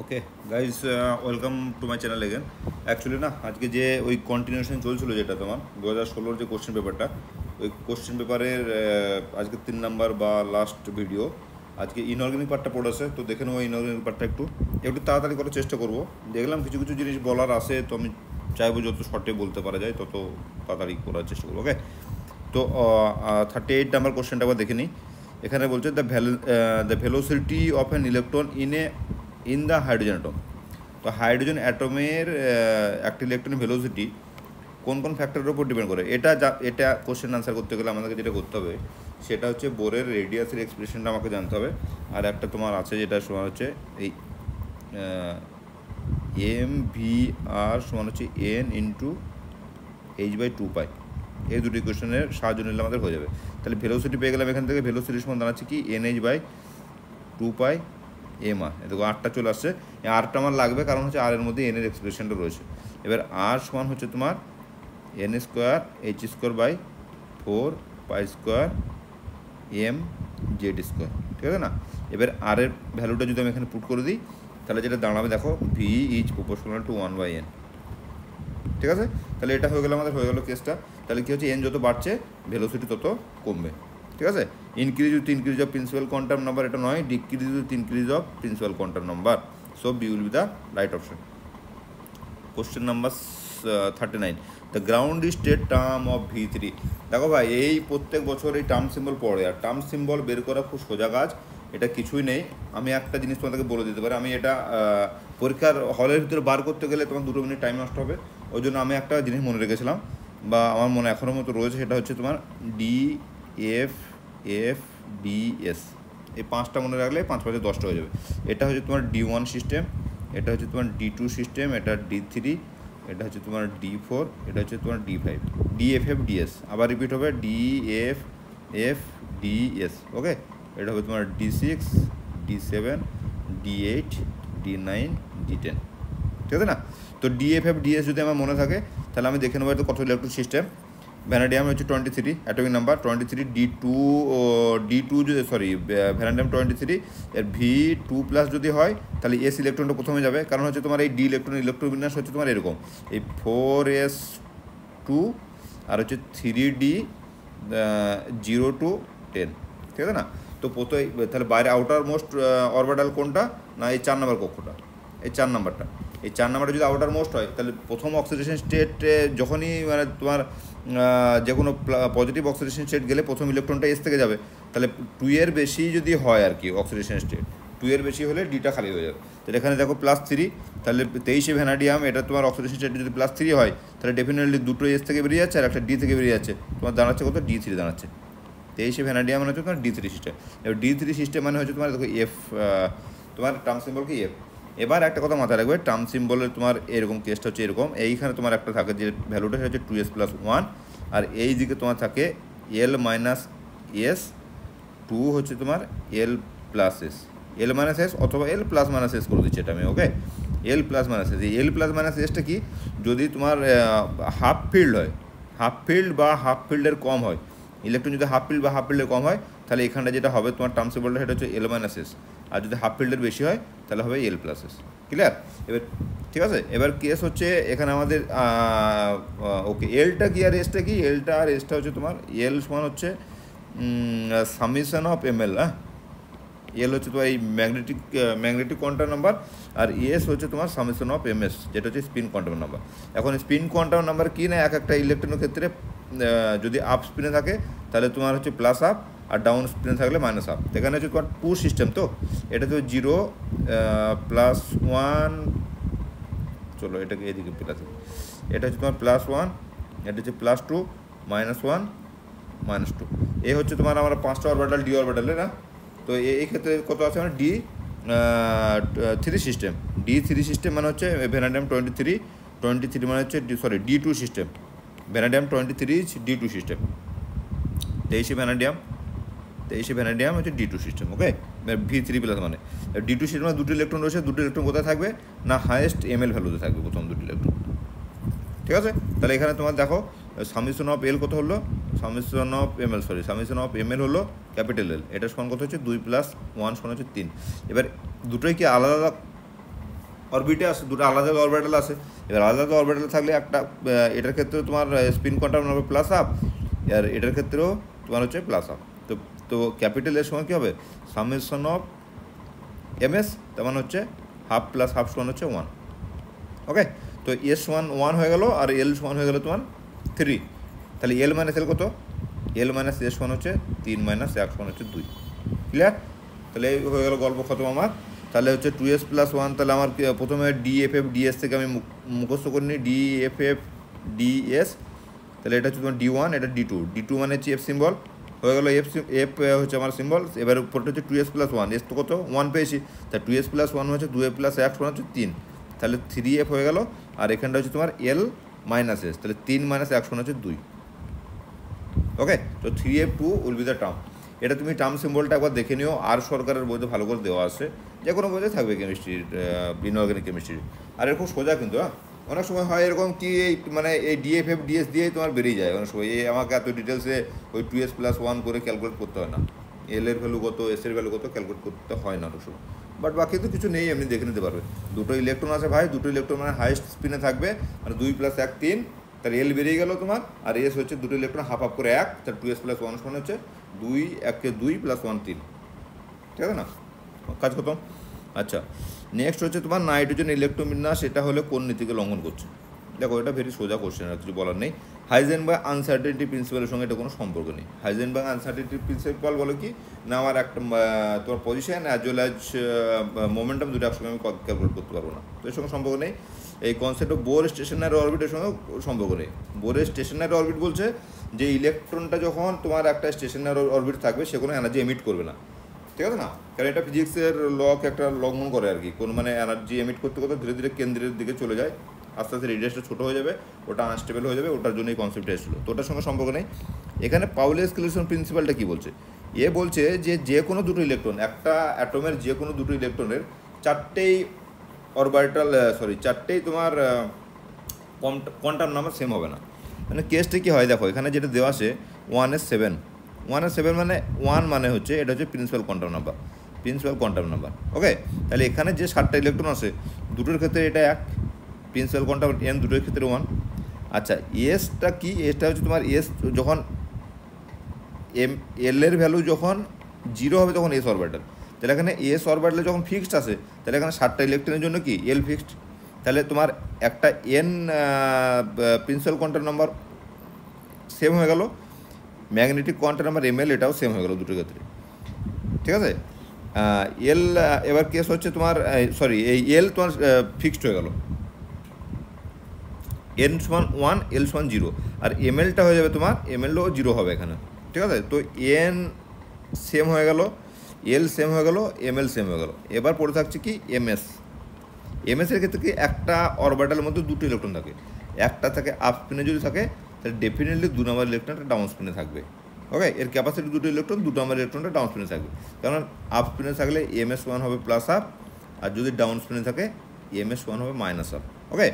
Okay guys, welcome to my channel again. Actually না, আজকে যে ওই কন্টিনিউশন চলছিল, যেটা তোমার 2016 যে কোশ্চেন পেপারটা, ওই কোশ্চেন পেপারের আজকে 3 নাম্বার বা লাস্ট ভিডিও। আজকে ইনঅর্গানিক পার্টটা পড়েছে, তো দেখে নেবো ইনঅর্গানিক পার্টটা একটু একটু তাড়াতাড়ি করার চেষ্টা করবো। দেখলাম কিছু কিছু জিনিস বলার আছে, তো আমি চাইবো যত শর্টে বলতে পারা যায় তত তাড়াতাড়ি করার চেষ্টা করবো। ওকে, তো 38 নাম্বার কোশ্চেনটা আবার দেখে নিই। এখানে বলছে the velocity of an electron in the hydrogen atom. তো হাইড্রোজেন অ্যাটমের একটা ইলেকট্রনের ভেলোসিটি কোন কোন ফ্যাক্টরের উপর ডিপেন্ড করে। এটা কোশ্চেন আনসার করতে গেলে আমাদেরকে যেটা করতে হবে সেটা হচ্ছে বোরের রেডিয়াসের এক্সপ্রেশনটা আমাকে জানতে হবে। আর একটা তোমার আছে যেটা সমান হচ্ছে এই এম ভি আর সমান হচ্ছে এন ইন্টু h/2π। এই দুটি কোশ্চেনের সাহায্য নিলে আমাদের হয়ে যাবে। তাহলে ভেলোসিটি পেয়ে গেলাম এখান থেকে। ভেলোসিটির সমান দাঁড়াচ্ছে কি nh/2π mr। দেখো আরটা চলে আসছে। আরটা আমার লাগবে কারণ হচ্ছে আর এর মধ্যে এনের এক্সপ্রেশনটা রয়েছে। এবার আর সমান হচ্ছে তোমার n² h²/4π² mz², ঠিক আছে না? এবার আর এর ভ্যালুটা যদি আমি এখানে পুট করে দিই তাহলে যেটা দাঁড়াবে দেখো v is proportional to 1/n। ঠিক আছে, তাহলে এটা হয়ে গেল কেসটা। তাহলে কী হচ্ছে, এন যত বাড়ছে ভেলোসিটি তত কমবে। ঠিক আছে, increase of principal quantum number এটা নয়, decrease of principal quantum number. So B will be the right option. Question number 39, the ground state term of V3। দেখো ভাই, এই প্রত্যেক বছর এই টার্ম সিম্বল পড়ে, আর টার্ম সিম্বল বের করা খুব সোজা কাজ। এটা কিছুই নেই। আমি একটা জিনিস তোমাদেরকে বলে দিতে পারি, আমি এটা পরীক্ষার হলের ভিতরে বার করতে গেলে তোমার 2 মিনিট টাইম নষ্ট হবে। ওই জন্য আমি একটা জিনিস মনে রেখেছিলাম, বা আমার মনে এখনও মতো রয়েছে, সেটা হচ্ছে তোমার DFFDS। এই 5টা মনে রাখলে 5 5 10টা হয়ে যাবে। এটা হচ্ছে তোমার D1 সিস্টেম, এটা হচ্ছে তোমার D2 সিস্টেম, এটা D3, এটা হচ্ছে তোমার D4, এটা হচ্ছে তোমার D5, DFFDS। আবার রিপিট হবে DFFDS। ওকে, এটা হবে তোমার D6, D7, D8, D9, D10। ঠিক আছে না? তো DFFDS যদি আমার মনে থাকে তাহলে আমি দেখে নেবো কত ইলেকট্রন সিস্টেম। ভ্যানাডিয়াম হচ্ছে 23, অ্যাটমিক নাম্বার 23, D2 যদি ভ্যানাডিয়াম 23, এর V2+ যদি হয় তাহলে S ইলেকট্রনটা প্রথমে যাবে, কারণ হচ্ছে তোমার এই D ইলেকট্রন বিন্যাস হচ্ছে তোমার এরকম, এই 4s2 আর হচ্ছে 3d 0 to 10। ঠিক আছে না? তো তাহলে বাইরে আউটার মোস্ট অরবিটাল কোনটা না, এই 4 নম্বর কক্ষটা, এই 4 নাম্বারটা। এই 4 নাম্বারটা যদি আউটার মোস্ট হয় তাহলে প্রথম অক্সিডেশন স্টেটে যখনই মানে তোমার যে কোনো পজিটিভ অক্সিডেশন স্টেট গেলে প্রথম ইলেকট্রনটা এস থেকে যাবে। তাহলে 2 এর বেশি যদি হয় আর কি অক্সিডেশন স্টেট, 2 এর বেশি হলে ডিটা খালি হয়ে যাবে। তাহলে এখানে দেখো +3, তাহলে 23 ভ্যানাডিয়াম, এটা তোমার অক্সিডেশন স্টেট যদি +3 হয় তাহলে ডেফিনেটলি দুটো এস থেকে বেরিয়ে যাচ্ছে আর একটা ডি থেকে বেরিয়ে যাচ্ছে। তোমার দাঁড়াচ্ছে কত, D3 দাঁড়াচ্ছে। 23 ভ্যানাডিয়াম মানে হচ্ছে তোমার D3 সিস্টেম। এবার D3 সিস্টেম মানে হচ্ছে তোমার দেখো F, তোমার টার্ম সিম্বল কি F। এবার একটা কথা মাথায় রাখবে, টার্ম সিম্বলের তোমার এরকম কেসটা হচ্ছে এরকম, এইখানে তোমার একটা থাকে যে ভ্যালুটা হচ্ছে 2s+1, আর এই দিকে তোমার থাকে L-s, 2 হচ্ছে তোমার L+s, L-s অথবা L+-s করে দিচ্ছি এটা আমি। ওকে, L+-s। এই L+-sটা কি, যদি তোমার হাফ ফিল্ড হয়, হাফ ফিল্ড বা হাফ ফিল্ডের কম হয়, ইলেকট্রন যদি হাফ ফিল্ড বা হাফ ফিল্ডের কম হয় তাহলে এখানটা যেটা হবে তোমার টার্ম সিম্বলটা সেটা হচ্ছে L-s, আর যদি হাফ ফিল্ডের বেশি হয় তাহলে হবে L+s। ক্লিয়ার? এবার ঠিক আছে, এবার কেস হচ্ছে এখানে আমাদের ওকে, এলটা কি আর এসটা কি, এলটা আর এসটা হচ্ছে তোমার এল সমান হচ্ছে সামিশন অফ ml। হ্যাঁ, এল হচ্ছে তোমার এই ম্যাগনেটিক কোয়ান্টাম নাম্বার, আর এস হচ্ছে তোমার সামেশন অফ ms, যেটা হচ্ছে স্পিন কোয়ান্টাম নাম্বার। এখন স্পিন কোয়ান্টাম নাম্বার কি না, এক একটা ইলেকট্রনের ক্ষেত্রে যদি আপ স্পিনে থাকে তাহলে তোমার হচ্ছে প্লাস আপ, আর ডাউন স্পিনে থাকলে মাইনাস আপ। এখানে হচ্ছে তোমার 2 সিস্টেম, তো এটা তো 0 +1, চলো এটাকে এদিকে প্লাস, এটা হচ্ছে তোমার +1, এটা হচ্ছে +2, -1, -2। এ হচ্ছে তোমার আমার 5টা অরবিটাল ডি অরবিটালে না। তো এই ক্ষেত্রে কত আছে মানে D3 সিস্টেম। D3 সিস্টেম মানে হচ্ছে ভ্যানাডিয়াম 23 মানে হচ্ছে D2 system. Vanadium 23 D2 system. 23 vanadium হচ্ছে D2 সিস্টেম। ওকে, V3+ মানে D2 সিস্টেমে দুটো ইলেকট্রন রয়েছে, দুটো ইলেকট্রন কোথায় থাকবে না, হাইয়েস্ট ml ভ্যালুতে থাকবে প্রথম দুটো ইলেকট্রন। ঠিক আছে, তাহলে এখানে তোমার দেখো সামেশন অফ এল কত হলো, সামেশন অফ ml হলো ক্যাপিটাল এল, এটা সমান কত হচ্ছে 2+1 সমান হচ্ছে 3। এবার দুটোই কি আলাদা আলাদা অরবিটে আছে, দুটো আলাদা আলাদা অরবিটাল আছে। এবার আলাদা আলাদা অরবিটাল থাকলে একটা এটার ক্ষেত্রেও তোমার spin quantum number plus half, আর এটার ক্ষেত্রেও তোমার হচ্ছে প্লাস হাফ। তো তো ক্যাপিটাল এর সময় কী হবে, সামেশন অফ এমএস, তার মানে হচ্ছে হাফ প্লাস হাফ সমান হচ্ছে 1। ওকে, তো এস সমান 1 হয়ে গেল, আর এল সমান হয়ে গেল তোমার 3। তাহলে এল মাইনাস এল কত, এল মাইনাস এস সমান হচ্ছে 3 মাইনাস 1 সমান হচ্ছে 2। ক্লিয়ার? তাহলে এই হয়ে গেল গল্প খতম আমার। তাহলে হচ্ছে 2s + 1, তাহলে আমার প্রথমে ডিএফএফ ডিএস থেকে আমি মুখস্থ করে নিই, ডিএফএফ ডিএস। তাহলে এটা হচ্ছে তোমার D1, এটা D2 মানে হচ্ছে এফ সিম্বল হয়ে গেলো, এফ হচ্ছে আমার সিম্বল। এবার উপরটা হচ্ছে 2s + 1, এস তো কত 1 পেয়েছি, তাই 2s + 1 হচ্ছে 2a + 1 সমান হচ্ছে 3, তাহলে 3f হয়ে গেল। আর এখানটা হচ্ছে তোমার এল মাইনাস এস, তাহলে 3 - 1 সমান হচ্ছে 2। ওকে, তো 3f2 will be the term. এটা তুমি টার্ম সিম্বলটা একবার দেখে নিও, আর সরকারের বইতে ভালো করে দেওয়া আছে, যে কোনো বইতে থাকবে কেমিস্ট্রির, ইনঅর্গানিক কেমিস্ট্রির। আর এরকম সোজা কিন্তু, হ্যাঁ অনেক সময় হয় এরকম কি এই মানে এই ডিএফএফ ডিএস দিয়েই তোমার বেরিয়ে যায় অনেক সময়, এই আমাকে এত ডিটেলসে ওই 2s + 1 করে ক্যালকুলেট করতে হয় না, এল এর ভ্যালু কত এস এর ভ্যালু কত ক্যালকুলেট করতে হয় না অনেক সময়। বাট বাকি তো কিছু নেই, এমনি দেখে নিতে পারবে। দুটো ইলেকট্রন আছে ভাই, দুটো ইলেকট্রন মানে হাইয়েস্ট স্পিনে থাকবে, মানে 2 + 1 3, তার এল বেরিয়ে গেল তোমার, আর এস হচ্ছে দুটো ইলেকট্রন হাফ হাফ করে 1, তার 2s + 1 সমান হচ্ছে 2, 1 2 + 1 3। ঠিক আছে না, কাজ খতম। আচ্ছা, নেক্সট হচ্ছে তোমার নাইট্রোজেন ইলেকট্রোবিন্যাস, সেটা হলে কোন নীতিকে লঙ্ঘন করছে। দেখো এটা ভেরি সোজা কোশ্চেন, আর কিছু বলার নেই। হাইজেনবার্গ আনসার্টেনিটি প্রিন্সিপালের সঙ্গে এটা কোনো সম্পর্ক নেই। হাইজেনবার্গ আনসার্টেনিটি প্রিন্সিপাল বলে কি না, আমার একটা তোমার position as well as momentum দুটো একসঙ্গে আমি ক্যালকুলেট করতে পারবো না, তো এর সঙ্গে সম্পর্ক নেই। এই কনসেপ্ট অফ বোর স্টেশনারি অরবিটের সঙ্গে সম্পর্ক নেই। বোরের স্টেশনারি অরবিট বলছে যে ইলেকট্রনটা যখন তোমার একটা স্টেশনারি অরবিট থাকবে, সে কোনো এনার্জি এমিট করবে না। ঠিক আছে না, কারণ এটা ফিজিক্সের লকে একটা লঙ্ঘন করে আর কি, কোনো মানে এনার্জি এমিট করতে করতে ধীরে ধীরে কেন্দ্রের দিকে চলে যায়, আস্তে আস্তে রেডিয়াসটা ছোটো হয়ে যাবে, ওটা আনস্টেবল হয়ে যাবে, ওটার জন্য এই কনসেপ্টটা এসেছিলো, তো ওটার সঙ্গে সম্পর্ক নেই। এখানে পাউলি এক্সক্লুশন প্রিন্সিপালটা কী বলছে, এ বলছে যে কোনো দুটো ইলেকট্রন, একটা অ্যাটমের যে কোনো দুটো ইলেকট্রনের চারটেই চারটেই তোমার কোয়ান্টাম নাম্বার সেম হবে না। মানে কেসটা কী হয় দেখো, এখানে যেটা দেওয়া আছে 1s7, 1s7 মানে 1 মানে হচ্ছে এটা হচ্ছে প্রিন্সিপাল কোয়ান্টাম নাম্বার। ওকে, তাহলে এখানে যে 7টা ইলেকট্রন আছে, দুটোর ক্ষেত্রে এটা 1, প্রিন্সিপাল কোয়ান্টাম n দুটোর ক্ষেত্রে 1। আচ্ছা, এসটা কি, এসটা হচ্ছে তোমার এস যখন এল এর ভ্যালু যখন 0 হবে তখন এস অরবিটাল, তাহলে এখানে এস অরবিটালে যখন ফিক্সড আছে, তাহলে এখানে 7টা ইলেকট্রনের জন্য কি এল ফিক্সড, তাহলে তোমার একটা N principal quantum number same হয়ে গেল, ম্যাগনেটিক কোয়ান্টাম নাম্বার ml এটাও সেম হয়ে গেল দুটোর ক্ষেত্রে। ঠিক আছে, এল এবার কেস হচ্ছে তোমার এই এল তোমার ফিক্সড হয়ে গেল, n সমান 1 এল সমান 0, আর mlটা হয়ে যাবে তোমার mlও 0 হবে এখানে। ঠিক আছে, তো n সেম হয়ে গেল, এল সেম হয়ে গেল, ml সেম হয়ে গেল। এবার পড়ে থাকছে কি ms এর ক্ষেত্রে কি একটা অরবিটালের মধ্যে দুটো ইলেকট্রন থাকে, একটা থাকে আপ স্পিনে যদি থাকে, তাহলে ডেফিনেটলি 2 নম্বর ইলেকট্রনটা ডাউন স্পিনে থাকবে। ওকে, এর ক্যাপাসিটি দুটো ইলেকট্রন, 2 নম্বর ইলেকট্রনটা ডাউন স্পিনে থাকবে, কারণ আপ স্পিনে থাকলে ms1 হবে প্লাস হাফ, আর যদি ডাউন স্পিনে থাকে ms1 হবে মাইনাস হাফ। ওকে,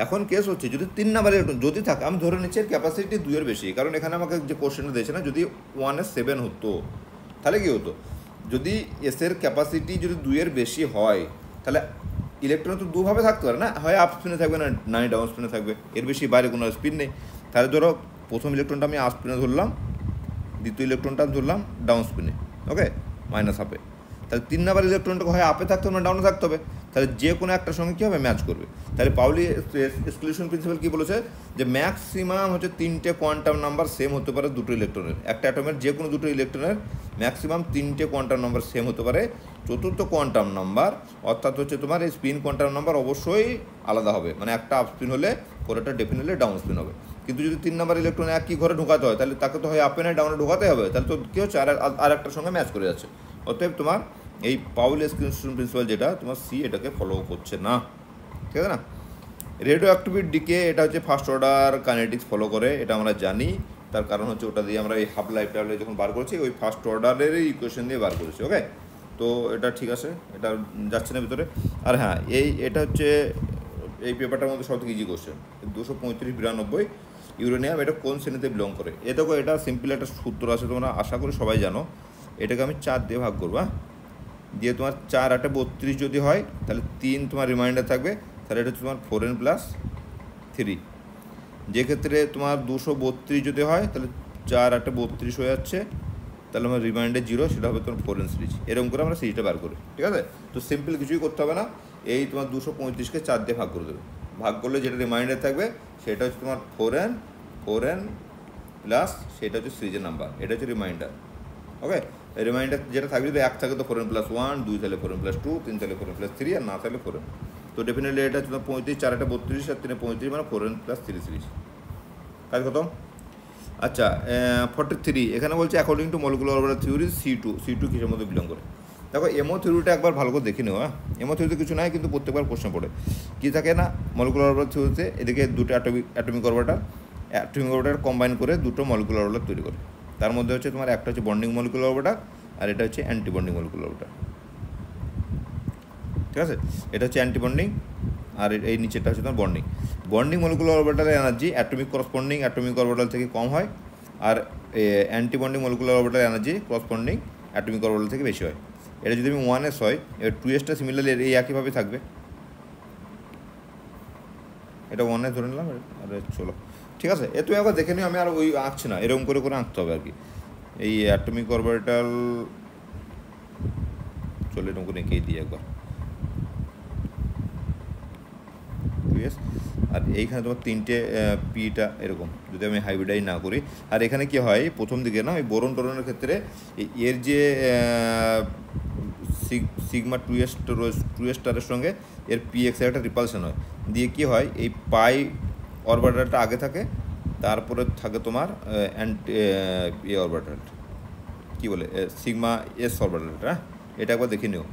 এখন কেস হচ্ছে যদি 3 নম্বর ইলেকট্রন যদি থাকে, আমি ধরে নিচ্ছি এর ক্যাপাসিটি 2 এর বেশি, কারণ এখানে আমাকে যে কোশ্চেনটা দিয়েছে না, যদি 1s7 হতো তাহলে কী হতো, যদি এসের ক্যাপাসিটি যদি 2 এর বেশি হয়, তাহলে ইলেকট্রন তো দুভাবে থাকতে পারে না, হয় আপ স্পিনে থাকবে না ডাউন স্পিনে থাকবে, এর বেশি বাইরে কোনো স্পিন নেই। তাহলে ধরো প্রথম ইলেকট্রনটা আমি আপ স্পিনে ধরলাম, দ্বিতীয় ইলেকট্রনটা ধরলাম ডাউন স্পিনে, ওকে মাইনাস হাফে, তাহলে 3 নম্বর ইলেকট্রনটাকে হয় আপে থাকতে হবে না ডাউনে থাকতে হবে, তাহলে যে কোনো একটার সঙ্গে কী হবে ম্যাচ করবে। তাহলে পাউলি এক্সক্লুশন প্রিন্সিপাল কী বলেছে, যে ম্যাক্সিমাম হচ্ছে 3টে কোয়ান্টাম নাম্বার সেম হতে পারে দুটো ইলেকট্রনের, একটা অ্যাটমের যে কোনো দুটো ইলেকট্রনের ম্যাক্সিমাম 3টে কোয়ান্টাম নাম্বার সেম হতে পারে, চতুর্থ কোয়ান্টাম নাম্বার অর্থাৎ হচ্ছে তোমার এই স্পিন কোয়ান্টাম নাম্বার অবশ্যই আলাদা হবে, মানে একটা আপ স্পিন হলে পরেরটা ডেফিনেটলি ডাউন স্পিন হবে। কিন্তু যদি 3 নম্বর ইলেকট্রন একই ঘরে ঢোকাতে হয়, তাহলে তাকে তো হয় আপে না ডাউনে ঢোকাতে হবে, তাহলে তো কী হচ্ছে আর একটার সঙ্গে ম্যাচ করে যাচ্ছে। অতএব তোমার এই পাউলি এক্সক্লুশন প্রিন্সিপাল যেটা তোমার সি এটাকে ফলো করছে না। ঠিক আছে না, রেডিও অ্যাক্টিভিটি ডিকে এটা হচ্ছে ফার্স্ট অর্ডার কাইনেটিক্স ফলো করে, এটা আমরা জানি, তার কারণ হচ্ছে ওটা দিয়ে আমরা এই হাফ লাইফ টাইমে যখন বার করেছি ওই ফার্স্ট অর্ডারেরই ইকুয়েশন দিয়ে বার করেছি। ওকে, তো এটা ঠিক আছে, এটা যাচ্ছে না ভিতরে। আর হ্যাঁ, এটা হচ্ছে এই পেপারটার মধ্যে সবথেকে ইজি কোশ্চেন, 235-92 ইউরেনিয়াম এটা কোন শ্রেণীতে বিলং করে। এ দেখো, এটা সিম্পল একটা সূত্র আছে, তোমরা আশা করি সবাই জানো, এটাকে আমি 4 দিয়ে ভাগ করবো। দিয়ে তোমার 4 8 32 যদি হয় তাহলে 3 তোমার রিমাইন্ডার থাকবে, তাহলে এটা হচ্ছে তোমার 4n + 3। যে ক্ষেত্রে তোমার 232 যদি হয় তাহলে 4 8 32 হয়ে যাচ্ছে, তাহলে আমার রিমাইন্ডার 0, সেটা হবে তোমার 4n সিরিজ। এরকম করে আমরা সিরিজটা বার করি, ঠিক আছে? তো সিম্পল কিছুই করতে হবে না, এই তোমার 235কে 4 দিয়ে ভাগ করে দেবে, ভাগ করলে যেটা রিমাইন্ডার থাকবে সেটা হচ্ছে তোমার 4n প্লাস সেটা হচ্ছে সিরিজের নাম্বার, এটা হচ্ছে রিমাইন্ডার। ওকে, রিমাইন্ডার যেটা থাকবে, যদি 1 থাকে তো 4n + 1, 2 তাহলে 4n + 2, 3 তাহলে 4n + 3, আর না থাকলে 4n। তো ডেফিনেটলি এটা হচ্ছে 35, 4 8 32 আর 3 35, মানে 4n + 3 সিরিজ। কাজ খতম। আচ্ছা, 43 এখানে বলছে according to molecular orbital theory C2 কিসের মধ্যে বিলং করে। দেখো এমও থিওরিটা একবার ভালো করে দেখে নেও। হ্যাঁ, এমও থিওরিতে কিছু নাই, কিন্তু প্রত্যেকবার প্রশ্ন পড়ে কী থাকে না, মলিকুলার অরবিটাল থিওরিতে এদিকে দুটো অ্যাটমিক অরবিটাল কম্বাইন করে দুটো মলিকুলার অরবিটাল তৈরি করে। তার মধ্যে হচ্ছে তোমার একটা হচ্ছে বন্ডিং মলিকুলার অরবিটাল, আর এটা হচ্ছে অ্যান্টি বন্ডিং মলিকুলার অরবিটাল, ঠিক আছে? এটা হচ্ছে অ্যান্টি বন্ডিং, আর এই নিচেটা হচ্ছে তোমার বন্ডিং। বন্ডিং মলিকুলার অরবিটালের energy atomic corresponding atomic orbital থেকে কম হয়, আর অ্যান্টি বন্ডিং মলিকুলার অরবিটালের এনার্জি করসপন্ডিং অ্যাটমিক অরবিটাল থেকে বেশি হয়। এটা যদি আমি 1s হয়, এবার 2sটা সিমিলারলি এই একইভাবে থাকবে। এটা 1s ধরে নিলাম, আরে চলো ঠিক আছে, তুমি একবার দেখে নিও, আমি আর ওই আঁকছি না, এরকম করে করে আঁকতে হবে আর কি। এই অ্যাটমিক অরবিটাল চলে এরকম করে এঁকেই দিই একবার, 2s, আর এইখানে তোমার 3টে পিটা এরকম, যদি আমি হাইব্রিডাইজ না করি। আর এখানে কি হয়, প্রথম দিকে না ওই বোরন টোরনের ক্ষেত্রে এর যে সিগমা 2s স্টারের সঙ্গে এর px এর একটা রিপালশন হয়, দিয়ে কি হয়, এই পাই অরবিটালটা আগে থাকে, তারপরে থাকে তোমার অরবিটালটা কী বলে সিগমা এস অরবিটালটা। এটা একবার দেখে নিও,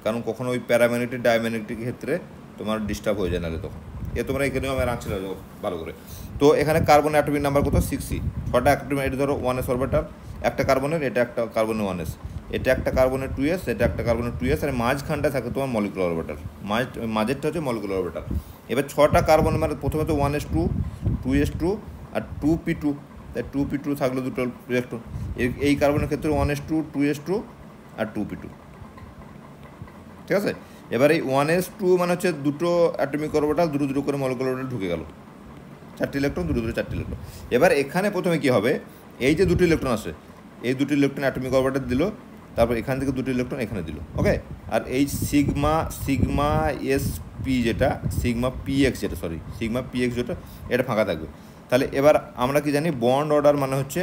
কারণ কখনো ওই প্যারাম্যাগনেটিক ডায়াম্যাগনেটিক ক্ষেত্রে তোমার ডিস্টার্ব হয়ে যায়, নাহলে তখন তোমরা এখানেও আমি রাখছিলাম ভালো করে। তো এখানে কার্বন অ্যাটমিক নাম্বার কত, 6c। 6টা অ্যাটমিক, এটা ধরো 1s অরবিটাল, একটা কার্বনের, এটা একটা কার্বনের 1s, এটা একটা কার্বনের 2s, এটা একটা কার্বনের 2s, আর মাঝখানটা থাকে তোমার মলিকুলার অরবিটাল, মাঝেরটা হচ্ছে মলিকুলার অরবিটাল। এবার 6টা কার্বন, মানে প্রথমে তো 1s2, 2s2 আর 2p2, তাই 2p2 থাকলো দুটো ইলেকট্রন। এই কার্বনের ক্ষেত্রে 1s2, 2s2 আর 2p2, ঠিক আছে? এবার এই 1s2 মানে হচ্ছে দুটো অ্যাটমিক অরবিটাল, দুটো করে মলিকুলার অরবিটাল ঢুকে গেল, 4টি ইলেকট্রন, দুটো 4টি ইলেকট্রন। এবার এখানে প্রথমে কী হবে, এই যে দুটো ইলেকট্রন আছে, এই দুটো ইলেকট্রন অ্যাটমিক অরবিটাল দিল, তারপর এখান থেকে দুটো ইলেকট্রন এখানে দিল, ওকে। আর এই সিগমা এসপি যেটা, সিগমা পিএক্স যেটা, এটা ফাঁকা থাকবে। তাহলে এবার আমরা কি জানি, বন্ড অর্ডার মানে হচ্ছে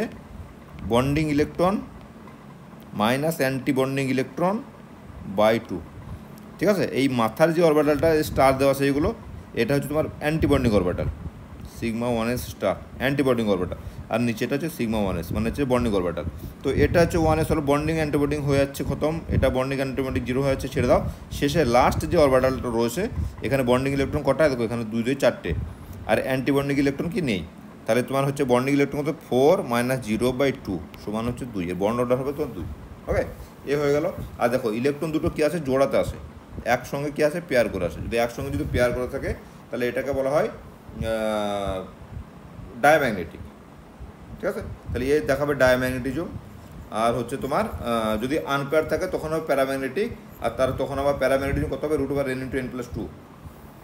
bonding electron minus anti bonding electron by 2, ঠিক আছে? এই মাথার যে অরবিটালটা স্টার দেওয়া আছে এইগুলো, এটা হচ্ছে তোমার anti bonding orbital, sigma 1s star anti bonding orbital, আর নিচেটা হচ্ছে সিগমা 1s মানে হচ্ছে বন্ডিং অরবিটাল। তো এটা হচ্ছে 1s হলো বন্ডিং অ্যান্টিবন্ডিং হয়ে যাচ্ছে, খতম। এটা বন্ডিং অ্যান্টিবন্ডিং 0 হয়ে যাচ্ছে, ছেড়ে দাও। শেষে লাস্ট যে অরবিটালটা রয়েছে, এখানে বন্ডিং ইলেকট্রন কটা, দেখো এখানে 2 2 4টে, আর অ্যান্টি বন্ডিং ইলেকট্রন কি নেই। তাহলে তোমার হচ্ছে বন্ডিং ইলেকট্রন কত, 4 - 0/2 সমান হচ্ছে 2, এর বন্ড অর্ডার হবে তোমার 2, ওকে। এ হয়ে গেল। আর দেখো ইলেকট্রন দুটো কী আছে, জোড়াতে আসে, একসঙ্গে কী আছে, পেয়ার করে আসে। যদি একসঙ্গে পেয়ার করে থাকে, তাহলে এটাকে বলা হয় ডায়াম্যাগনেটিক, ঠিক আছে? তাহলে এ দেখাবে ডায়াম্যাগনেটিজম। আর হচ্ছে তোমার যদি আনপেয়ার থাকে তখন হবে প্যারাম্যাগনেটিক, আর তার তখন আবার প্যারাম্যাগনেটিজম কত হবে, √n × n+2।